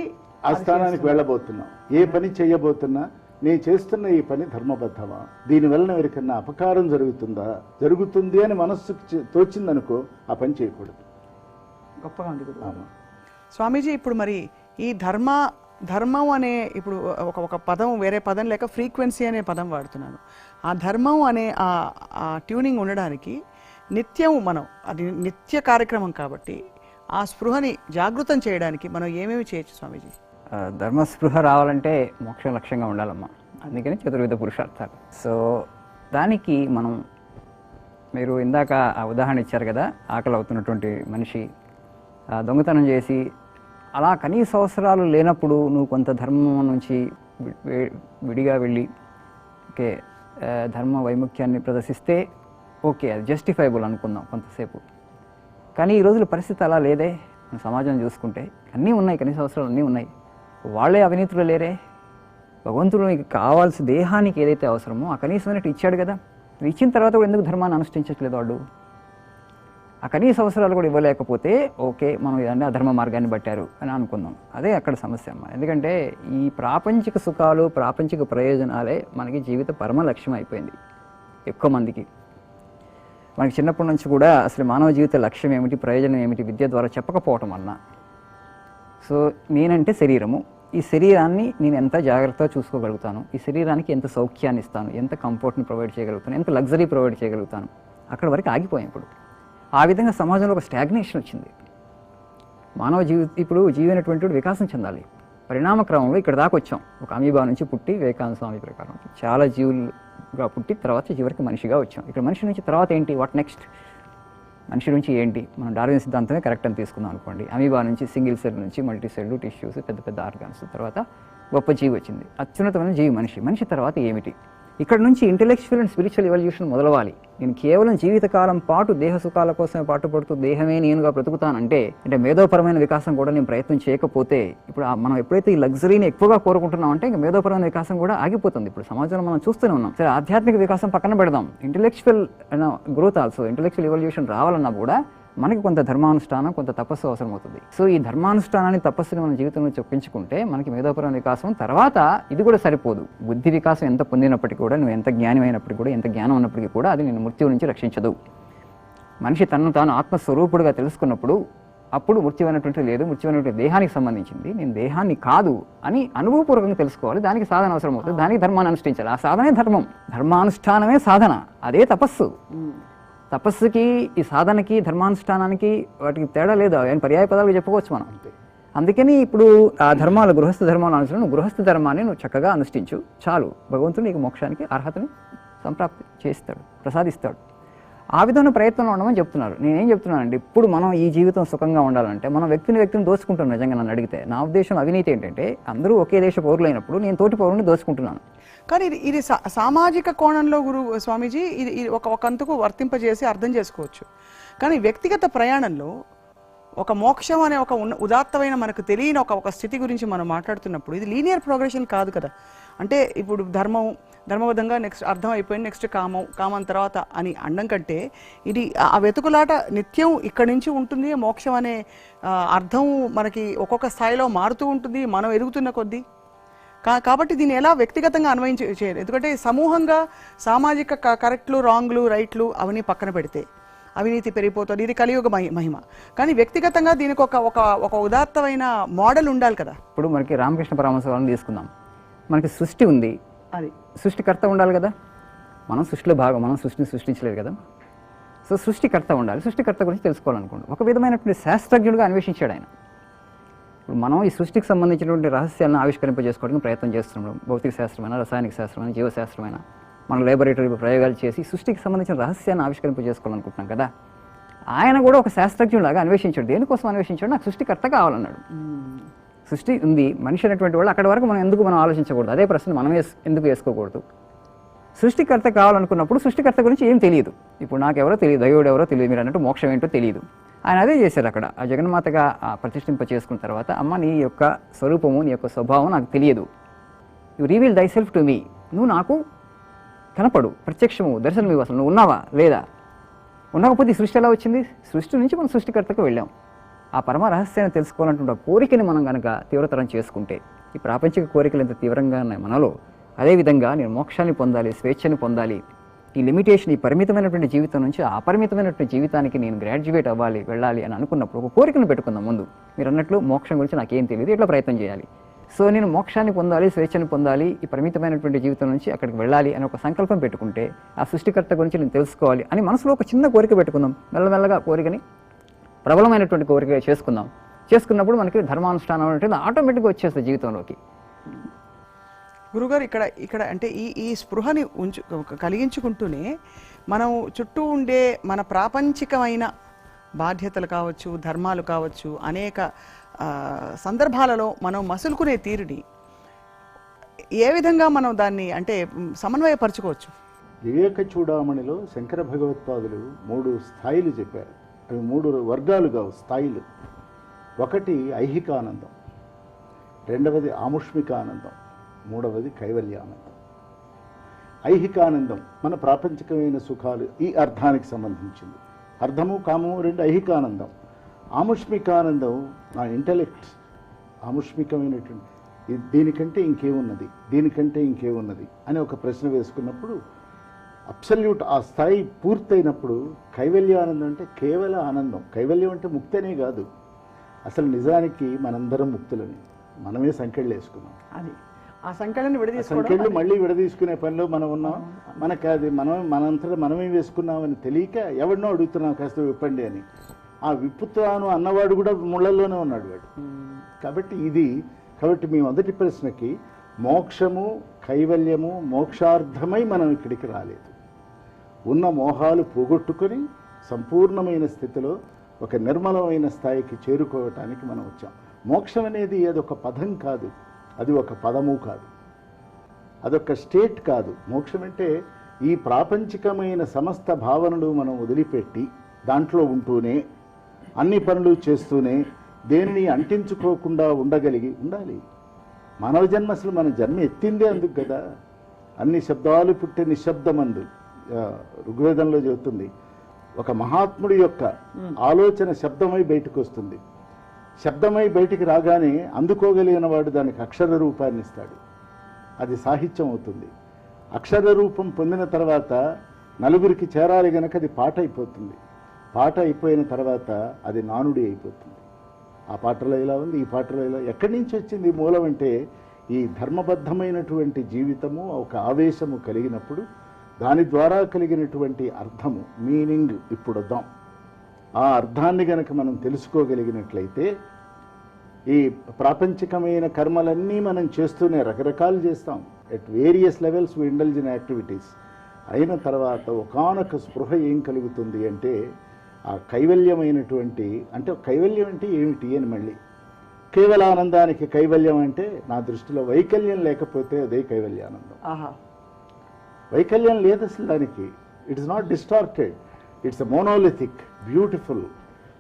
ఆ స్థానానికి వెళ్ళబోతున్నాం, ఏ పని చేయబోతున్నా, నేను చేస్తున్న ఈ పని ధర్మబద్ధమా, దీనివల్ల ఎవరికన్నా అపకారం జరుగుతుంది అని మనస్సుకు తోచిందనుకో ఆ పని చేయకూడదు. గొప్పగా ఉంది గురుగారు. స్వామీజీ, ఇప్పుడు మరి ఈ ధర్మం అనే ఇప్పుడు ఒక పదం, వేరే పదం లేక ఫ్రీక్వెన్సీ అనే పదం వాడుతున్నాను. ఆ ధర్మం అనే ఆ ట్యూనింగ్ ఉండడానికి నిత్యం మనం, అది నిత్య కార్యక్రమం కాబట్టి ఆ స్పృహని జాగృతం చేయడానికి మనం ఏమేమి చేయొచ్చు స్వామీజీ? ధర్మస్పృహ రావాలంటే మోక్షం లక్ష్యంగా ఉండాలమ్మా. అందుకని చతుర్విధ పురుషార్థాలు. సో దానికి మనం, మీరు ఇందాక ఆ ఉదాహరణ ఇచ్చారు కదా, ఆకలి అవుతున్నటువంటి మనిషి దొంగతనం చేసి, అలా కనీస అవసరాలు లేనప్పుడు నువ్వు కొంత ధర్మం నుంచి విడిగా వెళ్ళి ఓకే ధర్మ వైముఖ్యాన్ని ప్రదర్శిస్తే ఓకే, అది జస్టిఫైబుల్ అనుకుందాం కొంతసేపు. కానీ ఈ రోజుల పరిస్థితి అలా లేదే. మన సమాజం చూసుకుంటే అన్నీ ఉన్నాయి, కనీస అవసరాలు అన్నీ ఉన్నాయి. వాళ్ళే అవినీతులు లేరే. భగవంతుడు నీకు కావాల్సిన దేహానికి ఏదైతే అవసరమో ఆ కనీసమైనట్టు ఇచ్చాడు కదా. ఇచ్చిన తర్వాత కూడా ఎందుకు ధర్మాన్ని అనుష్ఠించట్లేదు వాడు? ఆ కనీస అవసరాలు కూడా ఇవ్వలేకపోతే ఓకే, మనం ఇదన్నీ అధర్మ మార్గాన్ని పట్టారు అని అనుకుందాం. అదే అక్కడ సమస్య అమ్మ. ఎందుకంటే ఈ ప్రాపంచిక సుఖాలు, ప్రాపంచిక ప్రయోజనాలే మనకి జీవిత పరమ లక్ష్యం అయిపోయింది ఎక్కువ మందికి. మనకి చిన్నప్పటి నుంచి కూడా అసలు మానవ జీవిత లక్ష్యం ఏమిటి, ప్రయోజనం ఏమిటి విద్య ద్వారా చెప్పకపోవటం వలన. సో నేనంటే శరీరము, ఈ శరీరాన్ని నేను ఎంత జాగ్రత్తగా చూసుకోగలుగుతాను, ఈ శరీరానికి ఎంత సౌఖ్యాన్ని ఇస్తాను, ఎంత కంఫర్ట్ని ప్రొవైడ్ చేయగలుగుతాను, ఎంత లగ్జరీ ప్రొవైడ్ చేయగలుగుతాను, అక్కడ వరకు ఆగిపోయాం. ఇప్పుడు ఆ విధంగా సమాజంలో ఒక స్టాగ్నేషన్ వచ్చింది. ఇప్పుడు జీవి అయినటువంటి వాడు వికాసం చెందాలి. పరిణామ క్రమంలో ఇక్కడ దాకా వచ్చాం. ఒక అమీబా నుంచి పుట్టి వివేకానంద స్వామి ప్రకారం చాలా జీవులుగా పుట్టి తర్వాత చివరికి మనిషిగా వచ్చాం. ఇక్కడ మనిషి నుంచి తర్వాత ఏంటి, వాట్ నెక్స్ట్? మనిషి నుంచి ఏంటి? మనం డార్విన్ సిద్ధాంతమే కరెక్ట్ అని తీసుకుందాం అనుకోండి. అమీబా నుంచి సింగిల్ సెల్ నుంచి మల్టీ సెల్ టిష్యూస్, పెద్ద పెద్ద ఆర్గాన్స్, తర్వాత గొప్ప జీవి వచ్చింది. అత్యున్నతమైన జీవి మనిషి. మనిషి తర్వాత ఏమిటి? ఇక్కడ నుంచి ఇంటెలెక్చువల్ అండ్ స్పిరిచువల్ ఎవల్యూషన్ మొదలవాలి. నేను కేవలం జీవితకాలం పాటు దేహ సుఖాల కోసమే పాటుపడుతూ దేహమే నేనుగా బ్రతుకుతానంటే, అంటే మేధోపరమైన వికాసం కూడా నేను ప్రయత్నం చేయకపోతే, ఇప్పుడు మనం ఎప్పుడైతే ఈ లగ్జరీని ఎక్కువగా కోరుకుంటున్నాం అంటే ఇంకా మేధోపరమైన వికాసం కూడా ఆగిపోతుంది. ఇప్పుడు సమాజంలో మనం చూస్తూనే ఉన్నాం. సరే, ఆధ్యాత్మిక వికాసం పక్కన పెడదాం, intellectual growth also, intellectual evolution రావాలన్నా కూడా మనకి కొంత ధర్మానుష్ఠానం, కొంత తపస్సు అవసరం అవుతుంది. సో ఈ ధర్మానుష్ఠానాన్ని, తపస్సుని మన జీవితంలో చొప్పించుకుంటే మనకి మేధోపరమైన వికాసం తర్వాత ఇది కూడా సరిపోదు. బుద్ధి వికాసం ఎంత పొందినప్పటికీ కూడా, నువ్వు ఎంత జ్ఞానమైనప్పటికీ కూడా, ఎంత జ్ఞానం ఉన్నప్పటికీ కూడా అది నేను మృత్యువు నుంచి రక్షించదు. మనిషి తనను తాను ఆత్మస్వరూపుడుగా తెలుసుకున్నప్పుడు అప్పుడు మృత్యు అనేటువంటి లేదు. మృత్యు అనేటువంటి దేహానికి సంబంధించింది. నేను దేహాన్ని కాదు అని అనుభవపూర్వకంగా తెలుసుకోవాలి. దానికి సాధన అవసరం అవుతుంది. దానికి ధర్మాన్ని అనుష్ఠించాలి. ఆ సాధనే ధర్మం. ధర్మానుష్ఠానమే సాధన. అదే తపస్సు. తపస్సుకి, ఈ సాధనకి, ధర్మానుష్ఠానానికి వాటికి తేడా లేదు. ఆయన పర్యాయ పదాలు చెప్పుకోవచ్చు మనం. అందుకని ఇప్పుడు ఆ ధర్మాలు, గృహస్థ ధర్మాలు అనుసరణ, గృహస్థ ధర్మాన్ని నువ్వు చక్కగా అనుష్ఠించు చాలు. భగవంతుడు నీకు మోక్షానికి అర్హతని సంప్రాప్తి చేస్తాడు, ప్రసాదిస్తాడు. ఆ విధమైన ప్రయత్నంలో ఉండమని చెప్తున్నారు. నేనేం చెప్తున్నానండి, ఇప్పుడు మనం ఈ జీవితం సుఖంగా ఉండాలంటే మనం వ్యక్తిని దోచుకుంటాం. నిజంగా నన్ను అడిగితే నా ఉద్దేశం, అవినీతి ఏంటంటే అందరూ ఒకే దేశ పౌరులైనప్పుడు నేను తోటి పౌరుని దోచుకుంటున్నాను. కానీ ఇది సామాజిక కోణంలో స్వామీజీ ఇది ఒక అంతకు వర్తింపజేసి అర్థం చేసుకోవచ్చు. కానీ వ్యక్తిగత ప్రయాణంలో ఒక మోక్షం అనే ఒక ఉదాత్తమైన మనకు తెలియని ఒక స్థితి గురించి మనం మాట్లాడుతున్నప్పుడు ఇది లీనియర్ ప్రోగ్రెషన్ కాదు కదా. అంటే ఇప్పుడు ధర్మబద్ధంగా నెక్స్ట్ అర్థం అయిపోయింది, నెక్స్ట్ కామం తర్వాత అని అనడం కంటే ఇది ఆ వెతుకులాట నిత్యం ఇక్కడి నుంచి ఉంటుంది. మోక్షం అనే అర్థం మనకి ఒక్కొక్క స్థాయిలో మారుతూ ఉంటుంది మనం ఎదుగుతున్న కొద్దీ. కాబట్టి దీన్ని ఎలా వ్యక్తిగతంగా చేయరు. ఎందుకంటే సమూహంగా సామాజిక కరెక్ట్లు, రాంగ్లు, రైట్లు అవన్నీ పక్కన పెడితే అవినీతి పెరిగిపోతుంది. ఇది కలియుగ మహిమ. కానీ వ్యక్తిగతంగా దీనికి ఒక ఉదాత్తమైన మోడల్ ఉండాలి కదా. ఇప్పుడు మనకి రామకృష్ణ పరమహంస వాళ్ళని తీసుకుందాం. మనకి సృష్టి ఉంది, అది సృష్టికర్త ఉండాలి కదా. మనం సృష్టిలో భాగం, మనం సృష్టిని సృష్టించలేదు కదా. సో సృష్టికర్త ఉండాలి. సృష్టికర్త గురించి తెలుసుకోవాలనుకోండి. ఒక విధమైనటువంటి శాస్త్రజ్ఞుడిగా అన్వేషించాడు ఆయన. ఇప్పుడు మనం ఈ సృష్టికి సంబంధించినటువంటి రహస్యాలను ఆవిష్కరింపజేసుకోవడానికి ప్రయత్నం చేస్తున్నాం. భౌతిక శాస్త్రమైన, రసాయనిక శాస్త్రమైన, జీవశాస్త్రమైన మన లాబొరేటరీ ప్రయోగాలు చేసి సృష్టికి సంబంధించిన రహస్యాన్ని ఆవిష్కరింపజేసుకోవాలనుకుంటున్నాం కదా. ఆయన కూడా ఒక శాస్త్రజ్ఞులాగా అన్వేషించాడు. దేనికోసం అన్వేషించాడు? నాకు సృష్టికర్త కావాలన్నాడు. సృష్టి ఉంది, మనిషి అనేటువంటి వాళ్ళు అక్కడి వరకు మనం ఆలోచించకూడదు. అదే ప్రశ్న మనం ఎందుకు వేసుకోకూడదు? సృష్టికర్త కావాలనుకున్నప్పుడు సృష్టికర్త గురించి ఏం తెలియదు. ఇప్పుడు నాకెవరో తెలియదు, దైవుడు ఎవరో తెలియదు, మీరు అన్నట్టు మోక్షం ఏంటో తెలియదు. ఆయన అదే చేశారు అక్కడ. ఆ జగన్మాతగా ప్రతిష్ఠింప చేసుకున్న తర్వాత, అమ్మ నీ యొక్క స్వరూపము, నీ యొక్క స్వభావం నాకు తెలియదు. You reveal thy self to me. నువ్వు నాకు కనపడు, ప్రత్యక్షము, దర్శనం ఇవ్వు. అసలు నువ్వు ఉన్నావా లేదా? ఉండకపోతే ఈ సృష్టి ఎలా వచ్చింది? సృష్టి నుంచి మనం సృష్టికర్తకు వెళ్ళాం. ఆ పరమ రహస్యాన్ని తెలుసుకోవాలంటే కోరికని మనం కనుక తీవ్రతరం చేసుకుంటే, ఈ ప్రాపంచిక కోరికలు ఎంత తీవ్రంగా ఉన్నాయి మనలో, అదేవిధంగా నేను మోక్షాన్ని పొందాలి, స్వేచ్ఛని పొందాలి, ఈ లిమిటేషన్, ఈ పరిమితమైనటువంటి జీవితం నుంచి అపరిమితమైనటువంటి జీవితానికి నేను గ్రాడ్యుయేట్ అవ్వాలి, వెళ్ళాలి అని అనుకున్నప్పుడు ఒక కోరికను పెట్టుకుందాం ముందు. మీరు అన్నట్లు మోక్షం గురించి నాకేం తెలియదు, ఎట్లా ప్రయత్నం చేయాలి? సో నేను మోక్షాన్ని పొందాలి, స్వేచ్ఛని పొందాలి, ఈ పరిమితమైనటువంటి జీవితం నుంచి అక్కడికి వెళ్ళాలి అని ఒక సంకల్పం పెట్టుకుంటే, ఆ సృష్టికర్త గురించి నేను తెలుసుకోవాలి అని మనసులో ఒక చిన్న కోరిక పెట్టుకుందాం. మెల్లమెల్లగా కోరికని ప్రబలమైనటువంటి కోరిక చేసుకున్నప్పుడు మనకి ధర్మానుష్ఠానం అనేది ఆటోమేటిక్గా వచ్చేస్తుంది జీవితంలోకి. గురుగారు ఇక్కడ అంటే ఈ స్పృహని కలిగించుకుంటూనే మనం చుట్టూ ఉండే మన ప్రాపంచికమైన బాధ్యతలు కావచ్చు, ధర్మాలు కావచ్చు, అనేక సందర్భాలలో మనం మసులుకునే తీరుని ఏ విధంగా మనం దాన్ని అంటే సమన్వయపరచుకోవచ్చు? వివేక చూడామణిలో శంకర భగవత్పాదులు 3 స్థాయిలు చెప్పారు. అవి 3 వర్గాలుగా స్థాయిలు. ఒకటి ఐహికానందం, రెండవది ఆముష్మికానందం, మూడవది కైవల్యానందం. ఐహికానందం మన ప్రాపంచికమైన సుఖాలు, ఈ అర్థానికి సంబంధించింది. అర్థము కామము 2 ఐహికానందం. ఆముష్మికానందం నా ఇంటెలెక్ట్, ఆముష్మికమైనటువంటి దీనికంటే ఇంకేమున్నది అని ఒక ప్రశ్న వేసుకున్నప్పుడు అబ్సల్యూట్ ఆ స్థాయి పూర్తయినప్పుడు కైవల్యానందం అంటే కేవల ఆనందం. కైవల్యం అంటే ముక్తి అనే కాదు, అసలు నిజానికి మనందరం ముక్తులని మనమే సంకెళ్ళు వేసుకున్నాం. అది ఆ సంకెళ్ళు మళ్ళీ విడదీసుకునే పనిలో మనం ఉన్నాం. మనకు అది మనంతటా మనమే వేసుకున్నామని తెలియక ఎవరినో అడుగుతున్నాం కాస్త విప్పండి అని. ఆ విప్పుతాను అన్నవాడు కూడా ముళ్ళల్లోనే ఉన్నాడు వాడు. కాబట్టి మీ మొదటి ప్రశ్నకి మోక్షము కైవల్యము మోక్షార్థమై మనం ఇక్కడికి రాలేదు. ఉన్న మోహాలు పోగొట్టుకొని సంపూర్ణమైన స్థితిలో ఒక నిర్మలమైన స్థాయికి చేరుకోవటానికి మనం వచ్చాం. మోక్షం అనేది అదొక పదం కాదు, అది ఒక పదము కాదు, అదొక స్టేట్ కాదు. మోక్షం అంటే ఈ ప్రాపంచికమైన సమస్త భావనలు మనం వదిలిపెట్టి దాంట్లో ఉంటూనే అన్ని పనులు చేస్తూనే దేనిని అంటించుకోకుండా ఉండాలి. మానవ జన్మ అసలు మన జన్మ ఎత్తిందే అందుకు కదా. అన్ని శబ్దాలు పుట్టే నిశ్శబ్దమందు ఋగ్వేదంలో చెబుతుంది. ఒక మహాత్ముడి యొక్క ఆలోచన శబ్దమై బయటకు వస్తుంది. శబ్దమై బయటికి రాగానే అందుకోగలిగిన వాడు దానికి అక్షర రూపాన్ని ఇస్తాడు, అది సాహిత్యం అవుతుంది. అక్షర రూపం పొందిన తర్వాత నలుగురికి చేరాలి గనక అది పాట అయిపోతుంది. పాట అయిపోయిన తర్వాత అది నానుడి అయిపోతుంది. ఆ పాటలో ఇలా ఉంది, ఈ పాటలో ఇలా. ఎక్కడి నుంచి వచ్చింది మూలం అంటే ఈ ధర్మబద్ధమైనటువంటి జీవితము ఒక ఆవేశము కలిగినప్పుడు దాని ద్వారా కలిగినటువంటి అర్థము, మీనింగ్. ఇప్పుడు వద్దాం, ఆ అర్థాన్ని గనక మనం తెలుసుకోగలిగినట్లయితే ఈ ప్రాపంచికమైన కర్మలన్నీ మనం చేస్తూనే రకరకాలు చేస్తాం. At various levels we indulge in activities. అయిన తర్వాత ఒకానొక స్పృహ ఏం కలుగుతుంది అంటే ఆ కైవల్యమైనటువంటి, అంటే కైవల్యం అంటే ఏమిటి అని మళ్ళీ కేవలానందానికి కైవల్యం అంటే నా దృష్టిలో వైకల్యం లేకపోతే అదే కైవల్యానందం. వైకల్యం లేదు అసలు దానికి. It is not distorted, it's a monolithic, beautiful.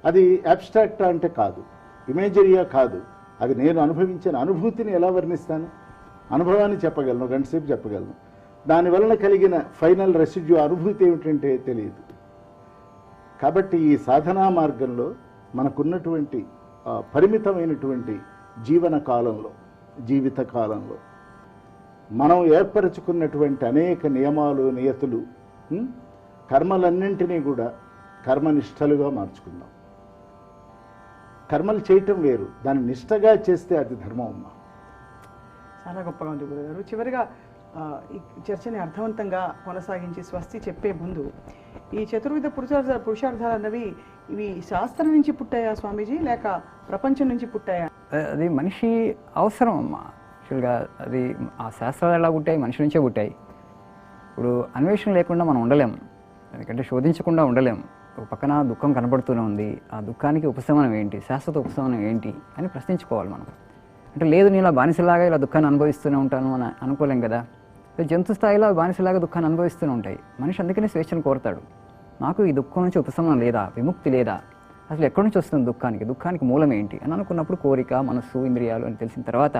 అది అబ్స్ట్రాక్ట్ అంటే కాదు, ఇమేజరీయా కాదు. అది నేను అనుభవించిన అనుభూతిని ఎలా వర్ణిస్తాను? అనుభవాన్ని చెప్పగలను, గంటసేపు చెప్పగలను. దానివలన కలిగిన ఫైనల్ రెసిడ్యూ అనుభూతి ఏమిటంటే తెలియదు. కాబట్టి ఈ సాధనా మార్గంలో మనకున్నటువంటి పరిమితమైనటువంటి జీవిత కాలంలో మనం ఏర్పరచుకున్నటువంటి అనేక నియమాలు నియతులు, కర్మలన్నింటినీ కూడా కర్మనిష్టలుగా మార్చుకుందాం. కర్మలు చేయటం వేరు, దాన్ని నిష్టగా చేస్తే అది ధర్మం అమ్మా. చాలా గొప్పగా ఉంది గురుగారు. చివరిగా ఈ చర్చని అర్థవంతంగా కొనసాగించి స్వస్తి చెప్పే ముందు ఈ చతుర్విధ పురుషార్థాలు అన్నవి ఇవి శాస్త్రం నుంచి పుట్టాయా స్వామీజీ, లేక ప్రపంచం నుంచి పుట్టాయా? అది మనిషి అవసరం అమ్మా. యాక్చువల్గా అది ఆ శాస్త్రాలు ఎలా పుట్టాయి, మనిషి నుంచే పుట్టాయి. ఇప్పుడు అన్వేషణ లేకుండా మనం ఉండలేము, ఎందుకంటే శోధించకుండా ఉండలేము. ఒక పక్కన దుఃఖం కనబడుతూనే ఉంది, ఆ దుఃఖానికి ఉపశమనం ఏంటి, శాశ్వత ఉపశమనం ఏంటి అని ప్రశ్నించుకోవాలి మనం. అంటే లేదు నేను ఇలా బానిసలాగా ఇలా దుఃఖాన్ని అనుభవిస్తూనే ఉంటాను అని అనుకోలేం కదా. జంతు స్థాయిలో బానిసలాగా దుఃఖాన్ని అనుభవిస్తూనే ఉంటాయి. మనిషి అందుకనే స్వేచ్ఛను కోరతాడు. నాకు ఈ దుఃఖం నుంచి ఉపశమనం లేదా, విముక్తి లేదా, అసలు ఎక్కడి నుంచి వస్తుంది దుఃఖానికి మూలం ఏంటి అని అనుకున్నప్పుడు కోరిక, మనస్సు, ఇంద్రియాలు అని తెలిసిన తర్వాత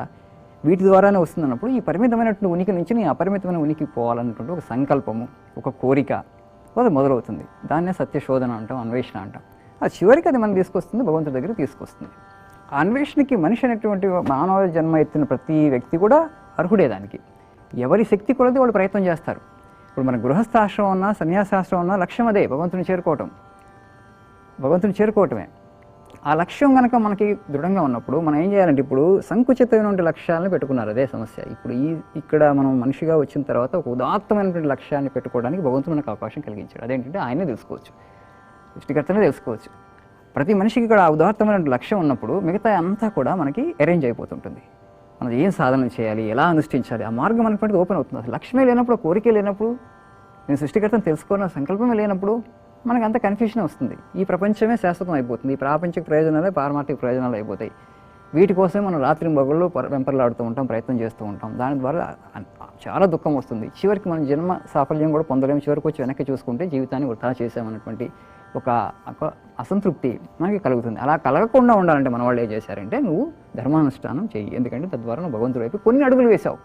వీటి ద్వారానే వస్తుందన్నప్పుడు ఈ పరిమితమైనటువంటి ఉనికి నుంచి నీ అపరిమితమైన ఉనికి పోవాలన్నటువంటి ఒక సంకల్పము, ఒక కోరిక అది మొదలవుతుంది. దాన్నే సత్యశోధన అంటాం, అన్వేషణ అంటాం. ఆ చివరికి అది మనం తీసుకొస్తుంది, భగవంతుడి దగ్గర తీసుకొస్తుంది. ఆ అన్వేషణకి మనిషి అనేటువంటి మానవ జన్మ ఎత్తిన ప్రతి వ్యక్తి కూడా అర్హుడే. దానికి ఎవరి శక్తి కొలది వాళ్ళు ప్రయత్నం చేస్తారు. ఇప్పుడు మన గృహస్థాశ్రమం అన్నా సన్యాసాశ్రమం అన్నా లక్ష్యం అదే, భగవంతుని చేరుకోవటమే. ఆ లక్ష్యం కనుక మనకి దృఢంగా ఉన్నప్పుడు మనం ఏం చేయాలంటే, ఇప్పుడు సంకుచితమైనటువంటి లక్ష్యాలను పెట్టుకున్నారు, అదే సమస్య. ఇప్పుడు ఇక్కడ మనం మనిషిగా వచ్చిన తర్వాత ఒక ఉదాత్తమైనటువంటి లక్ష్యాన్ని పెట్టుకోవడానికి భగవంతుడు మనకు అవకాశం కలిగించాడు. అదేంటంటే ఆయనే తెలుసుకోవచ్చు, సృష్టికర్తనే తెలుసుకోవచ్చు. ప్రతి మనిషికి ఇక్కడ ఆ ఉదాత్తమైన లక్ష్యం ఉన్నప్పుడు మిగతా అంతా కూడా మనకి అరేంజ్ అయిపోతుంటుంది. మనం ఏం సాధన చేయాలి, ఎలా అనుష్ఠించాలి, ఆ మార్గం మనకి ఓపెన్ అవుతుంది. అసలు లక్ష్యమే లేనప్పుడు, కోరికే లేనప్పుడు, నేను సృష్టికర్తను తెలుసుకోవాలన్న సంకల్పమే లేనప్పుడు మనకు అంత కన్ఫ్యూషన్ వస్తుంది. ఈ ప్రపంచమే శాశ్వతం అయిపోతుంది, ఈ ప్రాపంచిక ప్రయోజనాలే పారమార్థిక ప్రయోజనాలు అయిపోతాయి. వీటి కోసమే మనం రాత్రి మొగళ్ళు వెంపర్లాడుతూ ఉంటాం, ప్రయత్నం చేస్తూ ఉంటాం. దాని ద్వారా చాలా దుఃఖం వస్తుంది. చివరికి మన జన్మ సాఫల్యం కూడా పొందలేము. చివరికి వచ్చి వెనక్కి చూసుకుంటే జీవితాన్ని వృధా చేసామన్నటువంటి ఒక అసంతృప్తి మనకి కలుగుతుంది. అలా కలగకుండా ఉండాలంటే మన వాళ్ళు ఏం చేశారంటే, నువ్వు ధర్మానుష్ఠానం చెయ్యి, ఎందుకంటే తద్వారా నువ్వు భగవంతుడి వైపు కొన్ని అడుగులు వేశావు.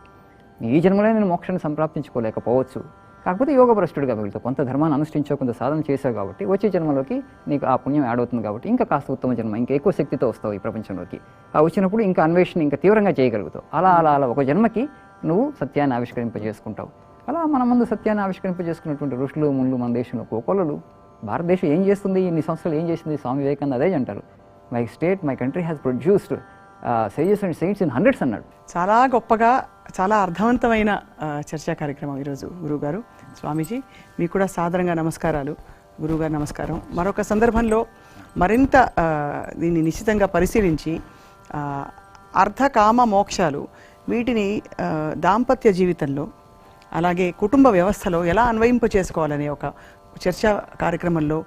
ఈ జన్మలో నేను మోక్షాన్ని సంప్రాప్తించుకోలేకపోవచ్చు, కాకపోతే యోగభ్రష్టుడిగా మిగులుతావు. కొంత ధర్మాన్ని అనుష్ఠించావు, కొంత సాధన చేసావు కాబట్టి వచ్చే జన్మలోకి నీకు ఆ పుణ్యం యాడ్ అవుతుంది కాబట్టి ఇంకా కాస్త ఉత్తమ జన్మ, ఇంకా ఎక్కువ శక్తితో వస్తావు ఈ ప్రపంచంలోకి. ఆ వచ్చినప్పుడు ఇంకా అన్వేషణ ఇంకా తీవ్రంగా చేయగలుగుతావు. అలా ఒక జన్మకి నువ్వు సత్యాన్ని ఆవిష్కరింపజేసుకుంటావు. అలా మన ముందు సత్యాన్ని ఆవిష్కరింపజేసుకున్నటువంటి ఋషులు, ముళ్ళు, మన దేశంలో కోకొల్లలు. భారతదేశం ఏం చేస్తుంది, ఇన్ని సంవత్సరాలు ఏం చేసింది? స్వామి వివేకానంద అదే అంటారు, my country has produced sages and saints in hundreds అన్నాడు. చాలా గొప్పగా, చాలా అర్థవంతమైన చర్చా కార్యక్రమం ఈరోజు గురువుగారు. స్వామీజీ మీకు కూడా సాదరంగా నమస్కారాలు. గురువుగారు నమస్కారం. మరొక సందర్భంలో మరింత దీన్ని నిశ్చితంగా పరిశీలించి అర్థ కామ మోక్షాలు వీటిని దాంపత్య జీవితంలో అలాగే కుటుంబ వ్యవస్థలో ఎలా అన్వయింప చేసుకోవాలనే ఒక చర్చా కార్యక్రమంలో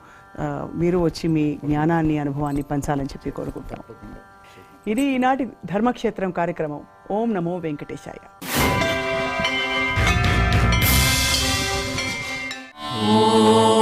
మీరు వచ్చి మీ జ్ఞానాన్ని అనుభవాన్ని పంచాలని చెప్పి కోరుకుంటాం. ఇది ఈనాటి ధర్మక్షేత్రం కార్యక్రమం. ఓం నమో వెంకటేశాయ. ఓం